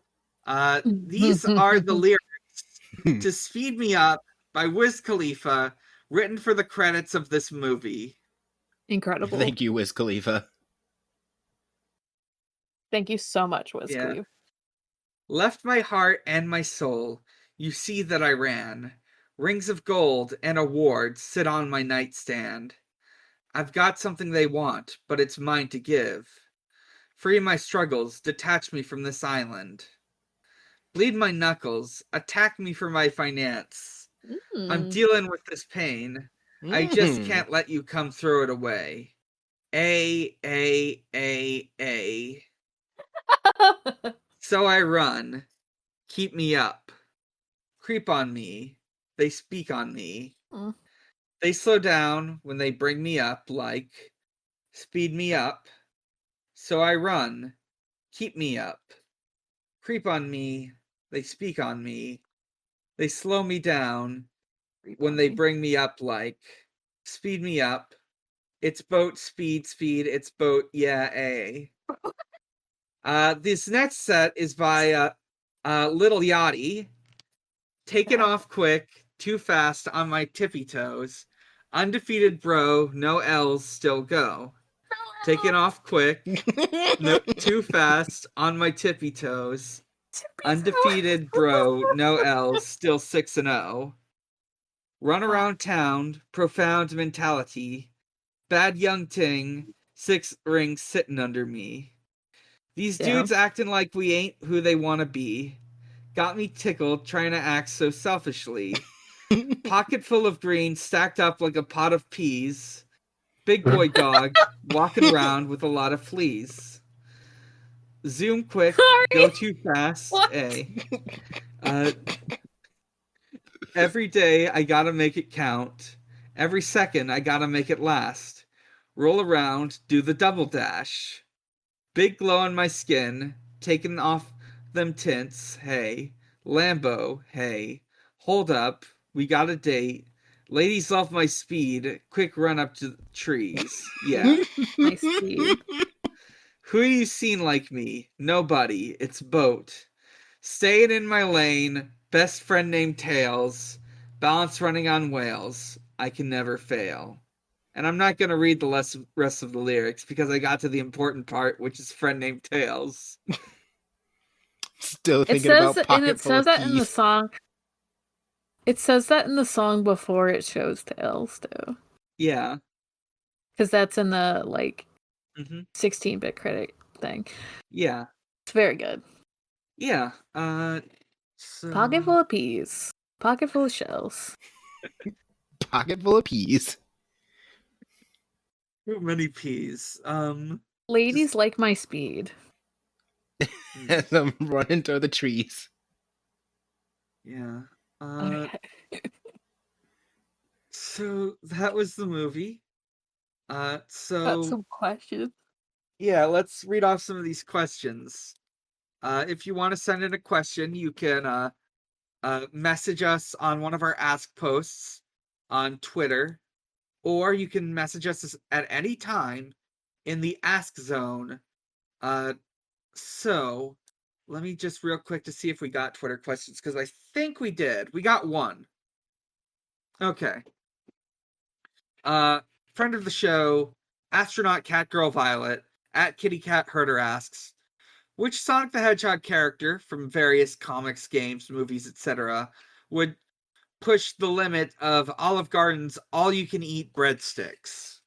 These are the lyrics to Speed Me Up by Wiz Khalifa, written for the credits of this movie. Incredible. Thank you, Wiz Khalifa. Thank you so much, Wiz Khalifa. Left my heart and my soul, you see that I ran. Rings of gold and awards sit on my nightstand. I've got something they want, but it's mine to give. Free my struggles, detach me from this island. Bleed my knuckles, attack me for my finance. I'm dealing with this pain. I just can't let you come throw it away. A. So I run. Keep me up. Creep on me. They speak on me. They slow down when they bring me up, like speed me up. So I run. Keep me up. Creep on me. They speak on me. They slow me down when they bring me up, like speed me up. It's boat speed, it's boat, This next set is by Little Yachty. Taken off quick, too fast on my tippy toes. Undefeated bro, no L's, still go. Taken off quick, no, too fast on my tippy toes. Undefeated bro, no L's, still 6-0. Run around town, profound mentality. Bad young ting, 6 rings sitting under me. These dudes acting like we ain't who they want to be. Got me tickled trying to act so selfishly. Pocket full of green stacked up like a pot of peas. Big boy dog walking around with a lot of fleas. Zoom quick, go too fast. Every day I gotta make it count. Every second, I gotta make it last. Roll around, do the double dash. Big glow on my skin, taking off them tints, hey. Lambo, hey. Hold up, we got a date. Ladies love my speed, quick run up to the trees. Yeah. My speed. Who you seen like me? Nobody. It's Boat. Staying in my lane, best friend named Tails. Balance running on whales. I can never fail. And I'm not going to read the rest of the lyrics because I got to the important part, which is friend named Tails. Still It thinking says, about and Pocket it Full of says that in the Peas. song. It says that in the song before it shows Tails, too. Yeah. Because that's in the, 16-bit critic thing. Yeah. It's very good. Yeah. Pocket full of peas. Pocket full of shells. Pocket Full of Peas. Too many peas. Ladies like my speed. As I'm running through the trees. Yeah. Okay. So that was the movie. Got So some questions. yeah, let's read off some of these questions. If you want to send in a question, you can message us on one of our Ask posts on Twitter, or you can message us at any time in the Ask Zone. So let me just real quick to see if we got Twitter questions, because I think we did. We got one. Okay. Friend of the show, astronaut Catgirl Violet at Kitty Cat Herder asks, which Sonic the Hedgehog character from various comics, games, movies, etc. would push the limit of Olive Garden's all-you-can-eat breadsticks?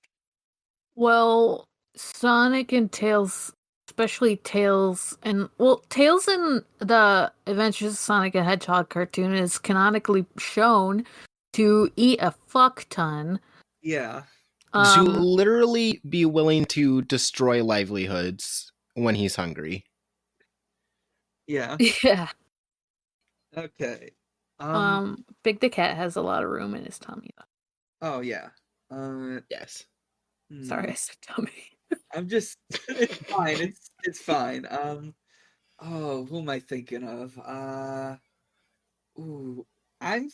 Well, Sonic and Tails, especially Tails, Tails in the Adventures of Sonic and Hedgehog cartoon is canonically shown to eat a fuck ton. Yeah. To literally be willing to destroy livelihoods when he's hungry. Yeah. Yeah. Okay. Big the Cat has a lot of room in his tummy, though. Oh yeah. Yes. Sorry, I said tummy. I'm just it's fine. It's fine. Who am I thinking of? Ooh. I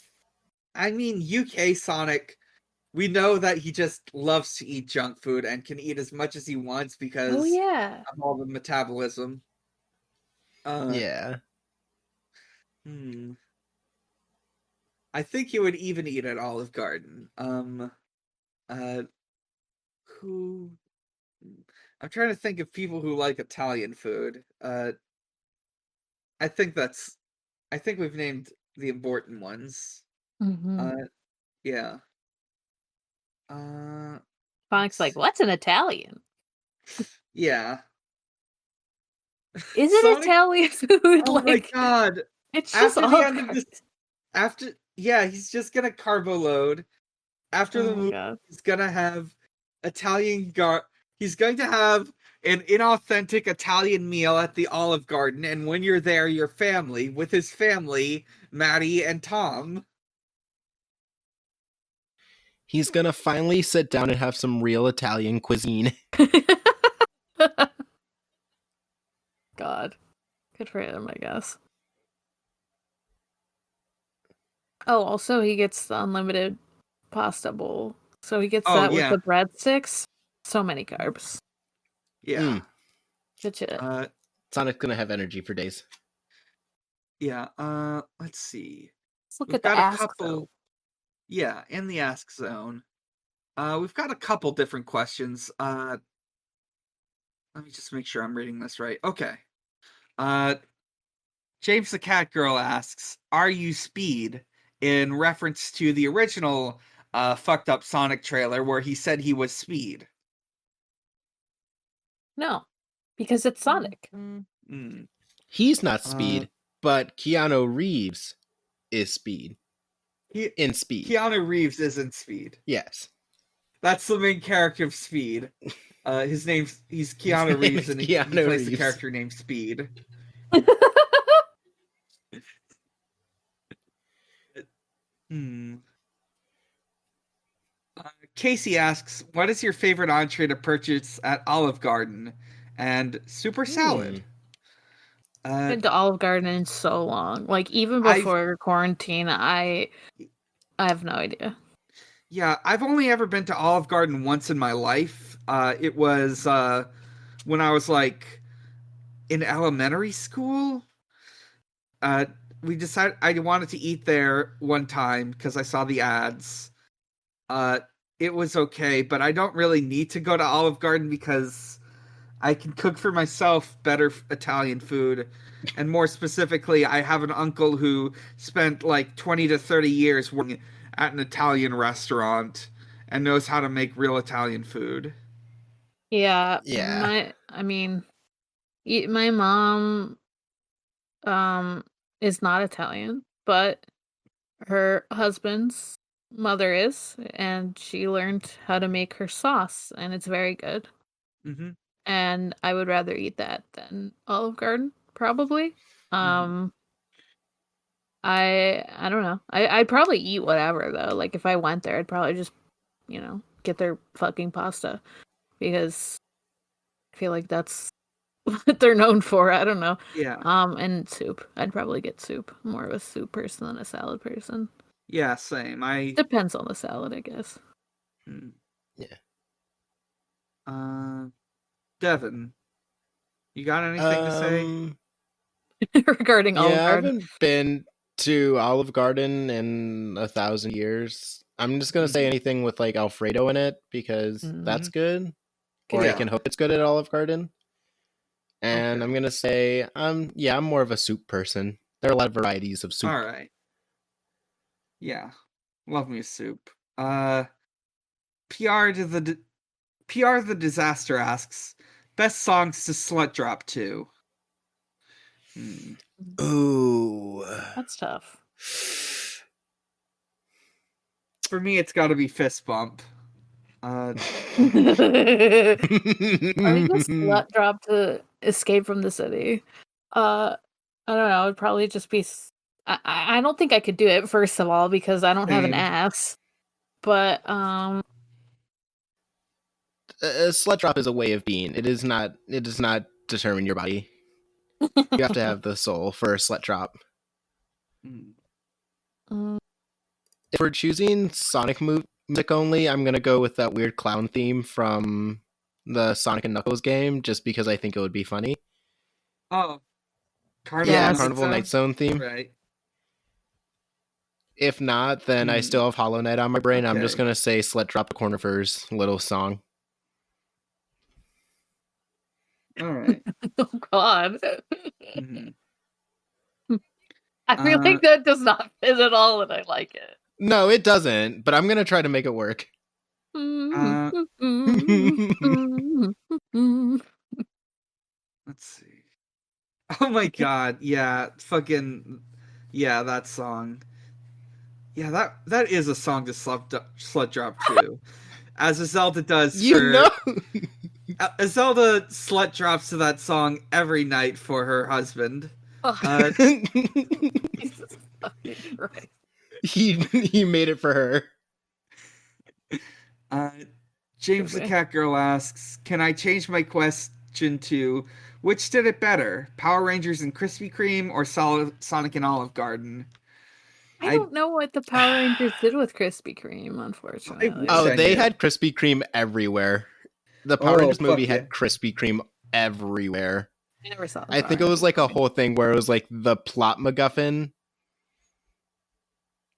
mean UK Sonic, we know that he just loves to eat junk food and can eat as much as he wants because Oh yeah. of all the metabolism. Yeah. I think he would even eat at Olive Garden. Who? I'm trying to think of people who like Italian food. I think we've named the important ones. Yeah. Sonic's like, what's an Italian? Yeah. Is it Sonic, Italian food? oh my god. It's just After all the end of this, he's just gonna carbo load. After the movie, he's gonna have he's going to have an inauthentic Italian meal at the Olive Garden, and when you're there, your family, with his family, Maddie and Tom. He's gonna finally sit down and have some real Italian cuisine. God. Good for him, I guess. Oh, also he gets the unlimited pasta bowl. So he gets that with the breadsticks. So many carbs. Yeah. Good shit. Sonic's gonna have energy for days. Yeah, let's see. Let's look at the Ask Zone. Yeah, in the Ask Zone. We've got a couple different questions. Let me just make sure I'm reading this right. Okay. James the Cat Girl asks, are you Speed? In reference to the original fucked up Sonic trailer where he said he was Speed. No, because it's Sonic. He's not Speed, but Keanu Reeves is Speed. In Speed. Keanu Reeves is in Speed. Yes. That's the main character of Speed. He's Keanu Reeves, and he plays the character named Speed. Casey asks, what is your favorite entree to purchase at Olive Garden? And super salad. Been to Olive Garden in so long. Like, even I've- before quarantine, I have no idea. Yeah, I've only ever been to Olive Garden once in my life. It was when I was like in elementary school. We decided I wanted to eat there one time because I saw the ads. It was okay, but I don't really need to go to Olive Garden because I can cook for myself better Italian food. And more specifically, I have an uncle who spent like 20 to 30 years working at an Italian restaurant and knows how to make real Italian food. Yeah. Yeah. My mom is not Italian, but her husband's mother is, and she learned how to make her sauce, and it's very good. Mm-hmm. And I would rather eat that than Olive Garden, probably. I don't know. I'd probably eat whatever though. Like, if I went there, I'd probably just, get their fucking pasta, because I feel like that's what they're known for. I don't know. Yeah. And soup. I'd probably get soup. I'm more of a soup person than a salad person. Yeah, same. Depends on the salad, I guess. Yeah. Devon, you got anything to say? Regarding Olive Yeah, I Garden? haven't been to Olive Garden in 1,000 years. I'm just gonna say anything with like Alfredo in it because that's good. Or Yeah. I can hope it's good at Olive Garden. And Okay. I'm gonna say, I'm more of a soup person. There are a lot of varieties of soup. All right. Yeah, love me a soup. PR the Disaster asks, best songs to slut drop to. Ooh, That's tough. For me, it's got to be Fist Bump. I think a slut drop to Escape from the City. I don't know. It'd probably just be. I don't think I could do it, first of all, because I don't have an Same. ass. But a slut drop is a way of being. It does not determine your body. You have to have the soul for a slut drop. If we're choosing Sonic music only, I'm gonna go with that weird clown theme from the Sonic and Knuckles game, just because I think it would be funny. Oh, Carnival Yeah, Night Carnival Zone? Night Zone theme. Right. If not, then I still have Hollow Knight on my brain. I'm just Okay. gonna say "Slut Drop the Cornifer's" little song. All right. oh God, Mhm. I feel like that does not fit at all, and I like it. No, it doesn't. But I'm gonna try to make it work. Let's see. Oh my God! Yeah, fucking yeah, that song. Yeah, that is a song to slut drop to, as Zelda does. Zelda slut drops to that song every night for her husband. Jesus fucking Christ. He made it for her. James the Cat Girl asks, can I change my question to which did it better, Power Rangers and Krispy Kreme or Sonic and Olive Garden? I don't know what the Power Rangers did with Krispy Kreme, unfortunately. They had Krispy Kreme everywhere. The Power Rangers movie had Krispy Kreme everywhere. I never saw I think it was like a whole thing where it was like the plot MacGuffin.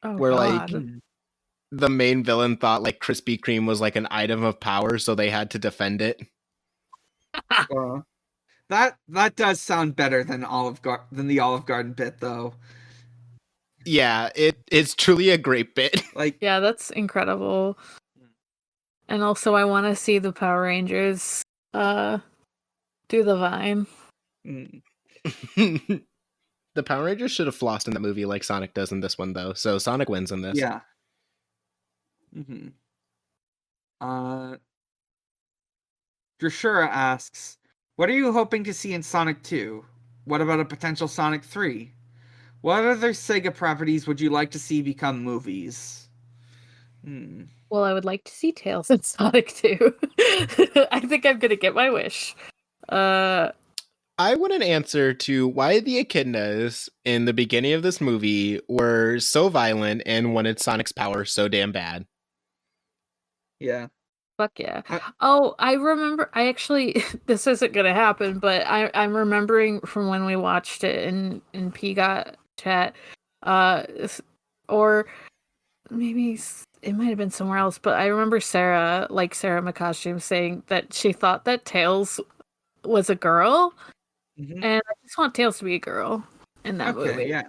Where God. like the main villain thought like Krispy Kreme was like an item of power, so they had to defend it. That does sound better than the Olive Garden bit, though. Yeah, it's truly a great bit. Yeah, that's incredible. And also, I want to see the Power Rangers do the Vine. The Power Rangers should have flossed in that movie like Sonic does in this one, though. So Sonic wins in this. Yeah. Drashura asks, what are you hoping to see in Sonic 2? What about a potential Sonic 3? What other Sega properties would you like to see become movies? Well, I would like to see Tails in Sonic 2. I think I'm gonna get my wish. I want an answer to why the echidnas in the beginning of this movie were so violent and wanted Sonic's power so damn bad. Yeah. Fuck yeah. I remember, I actually, this isn't gonna happen, but I'm remembering from when we watched it in PGOT chat, or maybe it might have been somewhere else, but I remember Sarah McCostume saying that she thought that Tails was a girl, and I just want Tails to be a girl in that movie. Yeah.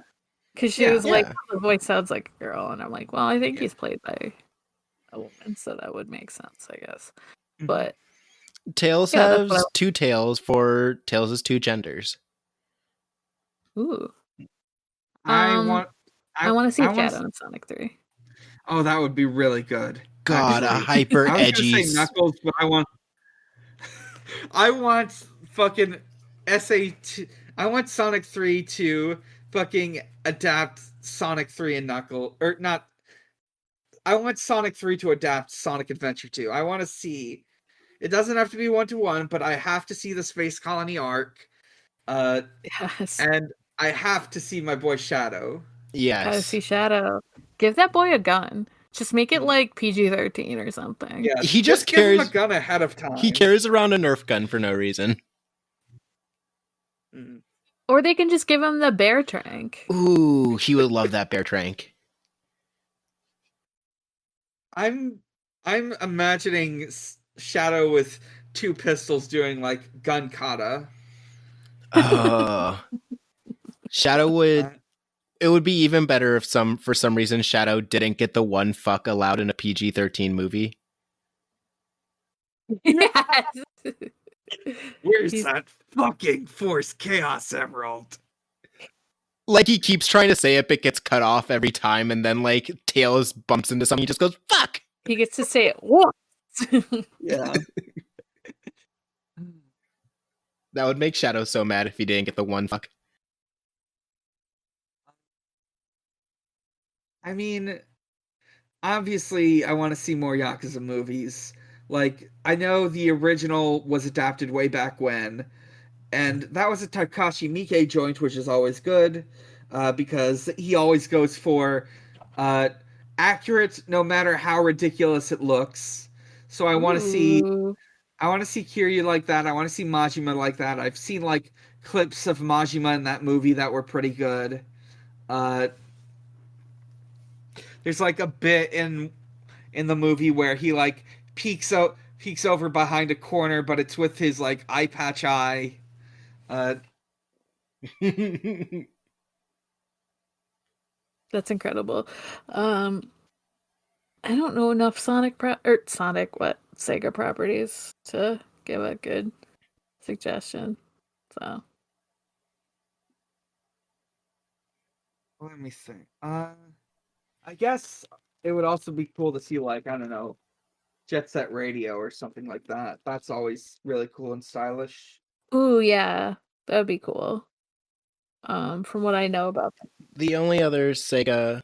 Because she was like, oh, the voice sounds like a girl, and I'm like, well, I think he's played by a woman, so that would make sense, I guess. But Tails has two tails for Tails' two genders. Ooh. I want to see Shadow in Sonic 3. Oh, that would be really good. God, a hyper edgy. I was gonna say Knuckles, but I want fucking SA2. I want Sonic 3 to fucking adapt Sonic 3 and Knuckles, or not. I want Sonic 3 to adapt Sonic Adventure 2. I want to see. It doesn't have to be 1-to-1, but I have to see the Space Colony arc. Yes. And I have to see my boy Shadow. Yes. Gotta see Shadow. Give that boy a gun. Just make it like PG-13 or something. Yeah, he just carries give him a gun ahead of time. He carries around a Nerf gun for no reason. Or they can just give him the bear trank. Ooh, he would love that bear trank. I'm imagining Shadow with two pistols doing like gun kata. Shadow would. It would be even better if for some reason Shadow didn't get the one fuck allowed in a PG-13 movie. Yes. Where's that fucking Force Chaos Emerald? Like, he keeps trying to say it, but gets cut off every time, and then, like, Tails bumps into something, he just goes, fuck! He gets to say it once. Yeah. That would make Shadow so mad if he didn't get the one fuck. I mean, obviously, I want to see more Yakuza movies. Like, I know the original was adapted way back when, and that was a Takashi Miike joint, which is always good, because he always goes for accurate, no matter how ridiculous it looks. So I want to see Kiryu like that. I want to see Majima like that. I've seen like clips of Majima in that movie that were pretty good. There's like a bit in the movie where he like peeks over behind a corner, but it's with his like eye patch eye. That's incredible. I don't know enough Sega properties to give a good suggestion. So let me think. I guess it would also be cool to see, like, I don't know, Jet Set Radio or something like that. That's always really cool and stylish. Ooh, yeah, that'd be cool. From what I know about them. The only other Sega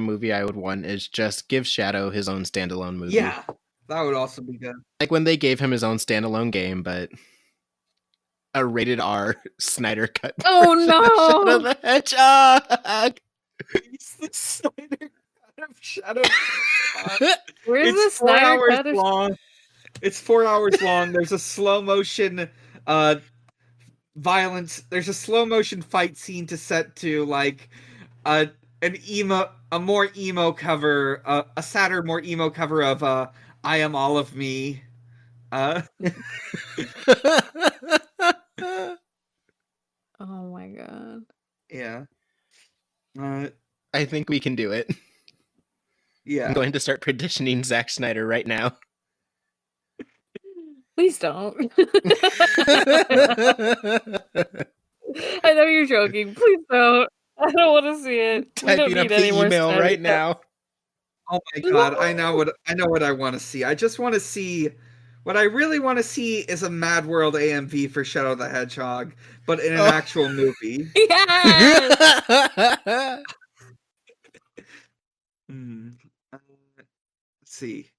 movie I would want is just give Shadow his own standalone movie. Yeah, that would also be good. Like when they gave him his own standalone game, but a rated R Snyder cut. Oh no! Shadow the Hedgehog. It's the Snyder cut of Shadow. Where's the Snyder cut of long? It's 4 hours long. There's a slow motion violence. There's a slow motion fight scene to set to like a more emo cover, a sadder, more emo cover of I Am All of Me. Oh my god. Yeah. I think we can do it. Yeah. I'm going to start petitioning Zack Snyder right now. Please don't. I know you're joking. Please don't. I don't want to see it. Typing up the email right now. Oh my god, I know what I want to see. I just want to see what I really want to see is a Mad World AMV for Shadow the Hedgehog, but in an actual movie. Yes! see.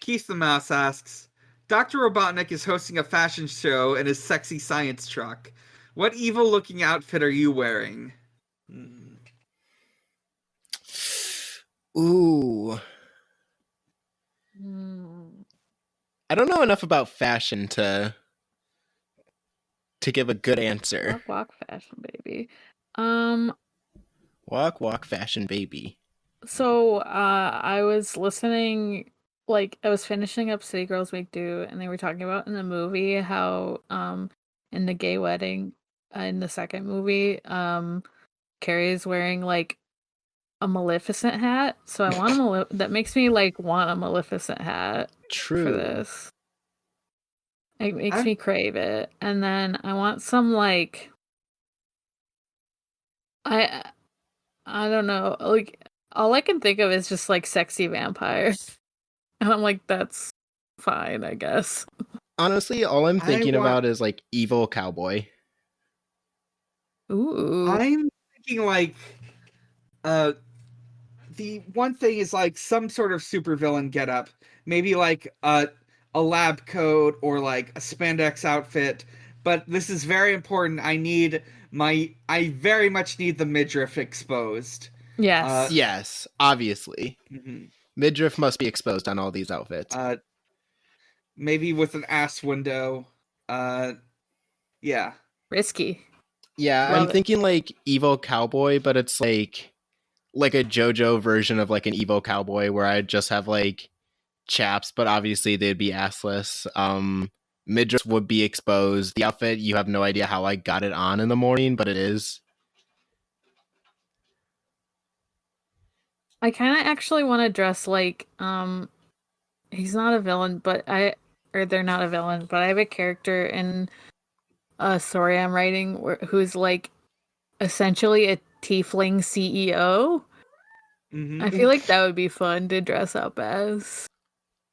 Keith the Mouse asks, Dr. Robotnik is hosting a fashion show in his sexy science truck. What evil-looking outfit are you wearing? Ooh. I don't know enough about fashion to give a good answer. Walk, walk, fashion baby. Walk, walk, fashion baby. So, I was listening, like, I was finishing up City Girls Make Do, and they were talking about in the movie how, in the gay wedding, in the second movie, Carrey is wearing, like, a Maleficent hat. So I want that makes me, like, want a Maleficent hat for True. this. It makes me crave it. And then I want some, like, I don't know, like, all I can think of is just, like, sexy vampires. And I'm like, that's fine, I guess. Honestly, all I'm thinking about is, like, evil cowboy. Ooh. I'm thinking, like, the one thing is, like, some sort of supervillain getup. Maybe, like, a lab coat or, like, a spandex outfit. But this is very important. I very much need the midriff exposed. Yes. Yes, obviously. Mm-hmm. Midriff must be exposed on all these outfits. Maybe with an ass window. Yeah. Risky. Yeah, Love I'm it. thinking, like, evil cowboy, but it's like a JoJo version of, like, an evil cowboy where I'd just have, like, chaps, but obviously they'd be assless. Midriff would be exposed. The outfit, you have no idea how I got it on in the morning, but it is. I kind of actually want to dress like, he's not a villain, but they're not a villain, but I have a character in a story I'm writing who's, like, essentially a tiefling CEO. Mm-hmm. I feel like that would be fun to dress up as.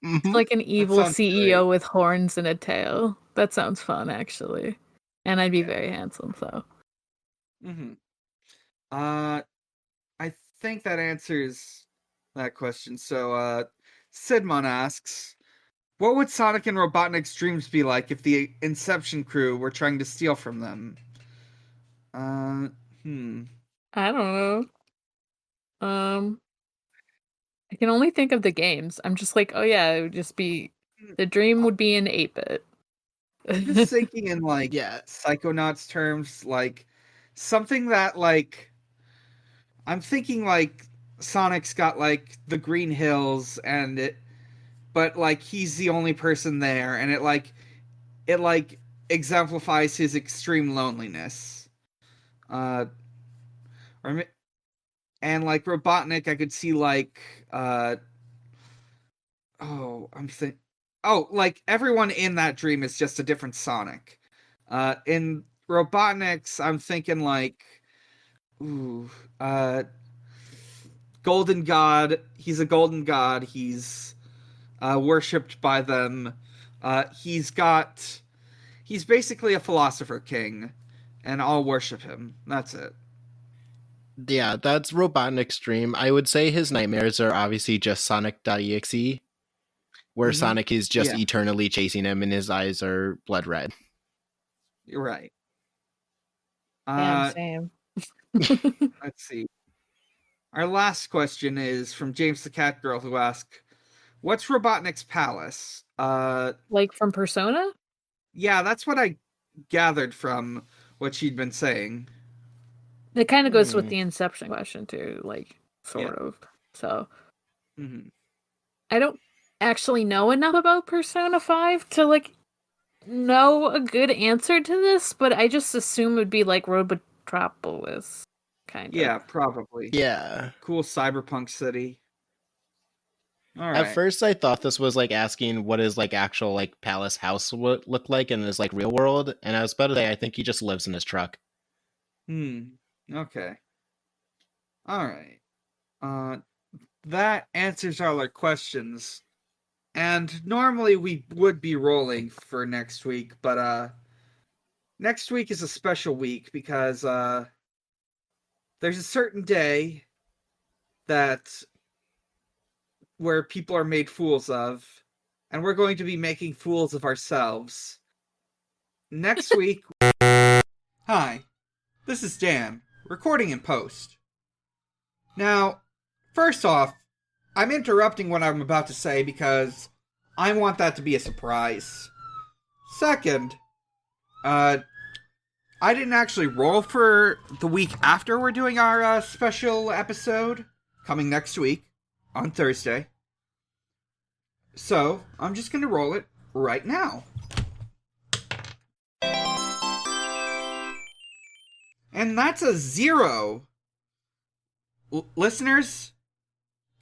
Mm-hmm. It's like an evil CEO great. with horns and a tail. That sounds fun, actually. And I'd be very handsome, so. Mm-hmm. I think that answers that question. So, Sidmon asks, what would Sonic and Robotnik's dreams be like if the Inception crew were trying to steal from them? I don't know. I can only think of the games. I'm just like, oh yeah, it would just be, the dream would be in 8-bit. Just thinking in, like, Yeah. Psychonauts terms, like, something that, like, I'm thinking, like, Sonic's got, like, the Green Hills but, like, he's the only person there, and it exemplifies his extreme loneliness. And, like, Robotnik, I could see, like, like, everyone in that dream is just a different Sonic. In Robotnik's, I'm thinking, like, Golden God. He's a golden god. He's worshipped by them. He's basically a philosopher king, and I'll worship him. That's it. Yeah, that's Robotnik's dream. I would say his nightmares are obviously just Sonic.exe, where Sonic is just eternally chasing him and his eyes are blood red. You're right. Same. Let's see. Our last question is from James the Cat Girl, who asked, what's Robotnik's palace? Like from Persona? Yeah, that's what I gathered from what she'd been saying. It kind of goes with the Inception question too, like, sort of. So, I don't actually know enough about Persona 5 to, like, know a good answer to this, but I just assume it would be like Robotropolis, kind of. Yeah, probably. Yeah. Cool cyberpunk city. All right. At first, I thought this was, like, asking what his, like, actual, like, palace house would look like in his, like, real world, and I was about to say, I think he just lives in his truck. Okay. All right. That answers all our questions. And normally we would be rolling for next week, but next week is a special week because there's a certain day that where people are made fools of, and we're going to be making fools of ourselves. Next week... Hi, this is Dan, recording in post. Now, first off, I'm interrupting what I'm about to say because I want that to be a surprise. Second, I didn't actually roll for the week after we're doing our special episode, coming next week, on Thursday. So, I'm just going to roll it right now. And that's a 0. Listeners,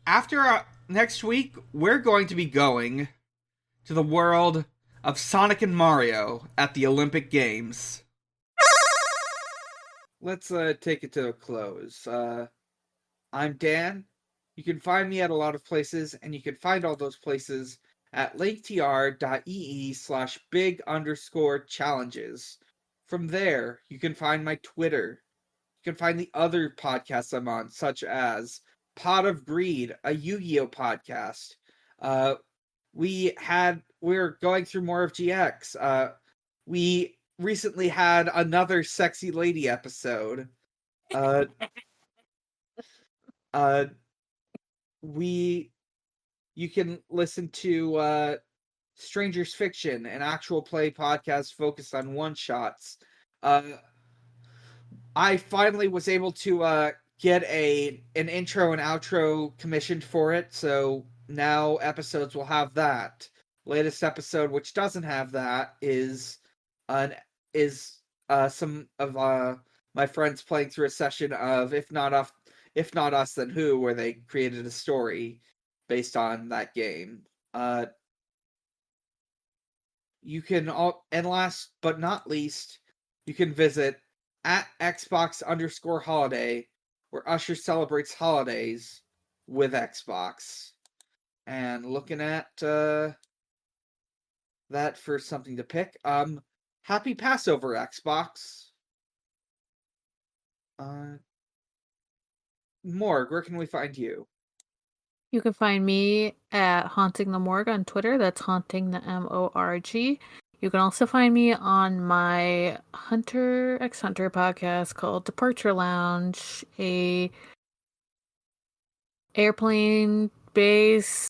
after next week, we're going to be going to the world of Sonic and Mario at the Olympic Games. Let's take it to a close. I'm Dan. You can find me at a lot of places, and you can find all those places at linktr.ee/big_challenges. From there, you can find my Twitter. You can find the other podcasts I'm on, such as Pot of Greed, a Yu-Gi-Oh podcast. We're going through more of GX. We recently had another sexy lady episode. You can listen to Stranger's Fiction, an actual play podcast focused on one-shots. I finally was able to get an intro and outro commissioned for it, so now episodes will have that. Latest episode, which doesn't have that, is some of my friends playing through a session of If Not Us, Then Who, where they created a story based on that game. You can and last but not least, you can visit at Xbox_holiday, where Usher celebrates holidays with Xbox. And looking at that for something to pick. Happy Passover, Xbox. Morg, where can we find you? You can find me at Haunting the Morg on Twitter. That's Haunting the MORG. You can also find me on my Hunter x Hunter podcast called Departure Lounge, a airplane-based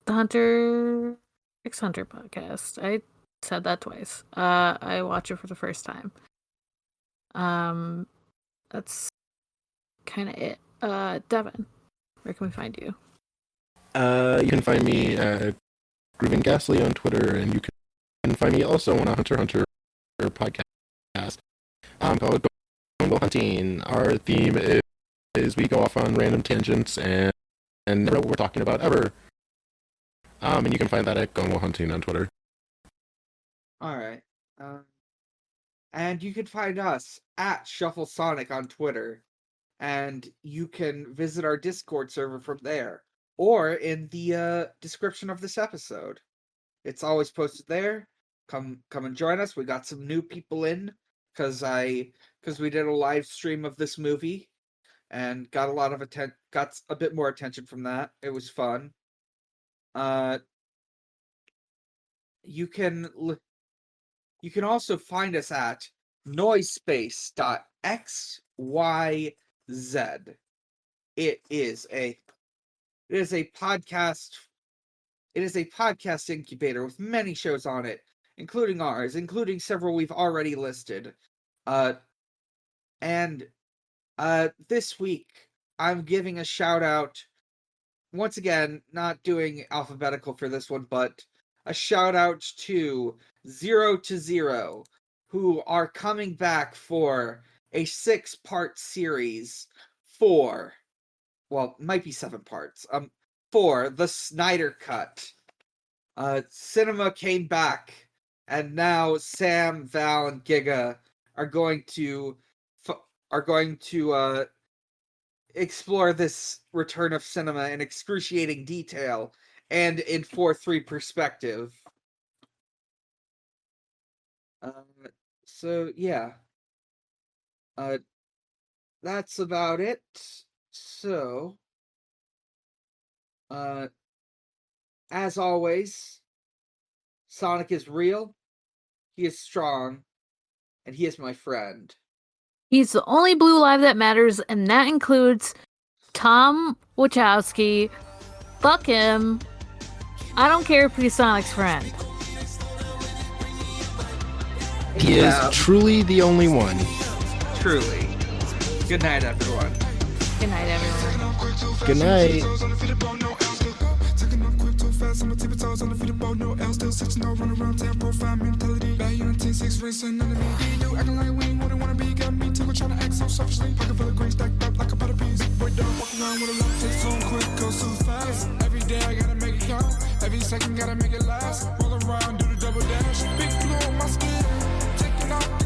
Hunter x Hunter podcast. I said that twice. I watch it for the first time. That's kind of it. Devon, where can we find you? You can find me at Groovin Ghastly on Twitter, and you can find me also on a Hunter x Hunter podcast called Go Hunting. Our theme is we go off on random tangents and never know what we're talking about ever. And you can find that at Go Hunting on Twitter. All right. And you can find us at Shuffle Sonic on Twitter. And you can visit our Discord server from there, or in the description of this episode. It's always posted there. Come and join us. We got some new people in because we did a live stream of this movie and got got a bit more attention from that. It was fun. You can also find us at noisepace.xyz. It is a podcast. It is a podcast incubator with many shows on it, including ours, including several we've already listed. And this week I'm giving a shout out. Once again, not doing alphabetical for this one, but a shout out to 0 to 0, who are coming back for a 6-part series might be 7 parts. For the Snyder Cut. Cinema came back, and now Sam, Val, and Giga are going to explore this return of cinema in excruciating detail and in 4:3 perspective. So yeah. That's about it. So As always, Sonic is real, he is strong, and he is my friend. He's the only blue live that matters, and that includes Tom Wachowski. Fuck him. I don't care if he's Sonic's friend. He is truly the only one. Truly. Good night, everyone. Good night, everyone. Good night. I'ma tip toes on the feet about no L. Still sitting all run around town, profile mentality. Value on 10-6 racing under me. You acting like we ain't wouldn't wanna be. Got me too much trying to act so selfishly. Pocket full of green stacked up like a pot of peas. Boy, don't walk around with a lot. Takes so quick, goes so fast. Every day I gotta make it count. Every second gotta make it last. Roll around, do the double dash. Big blue on my skin. Taking off.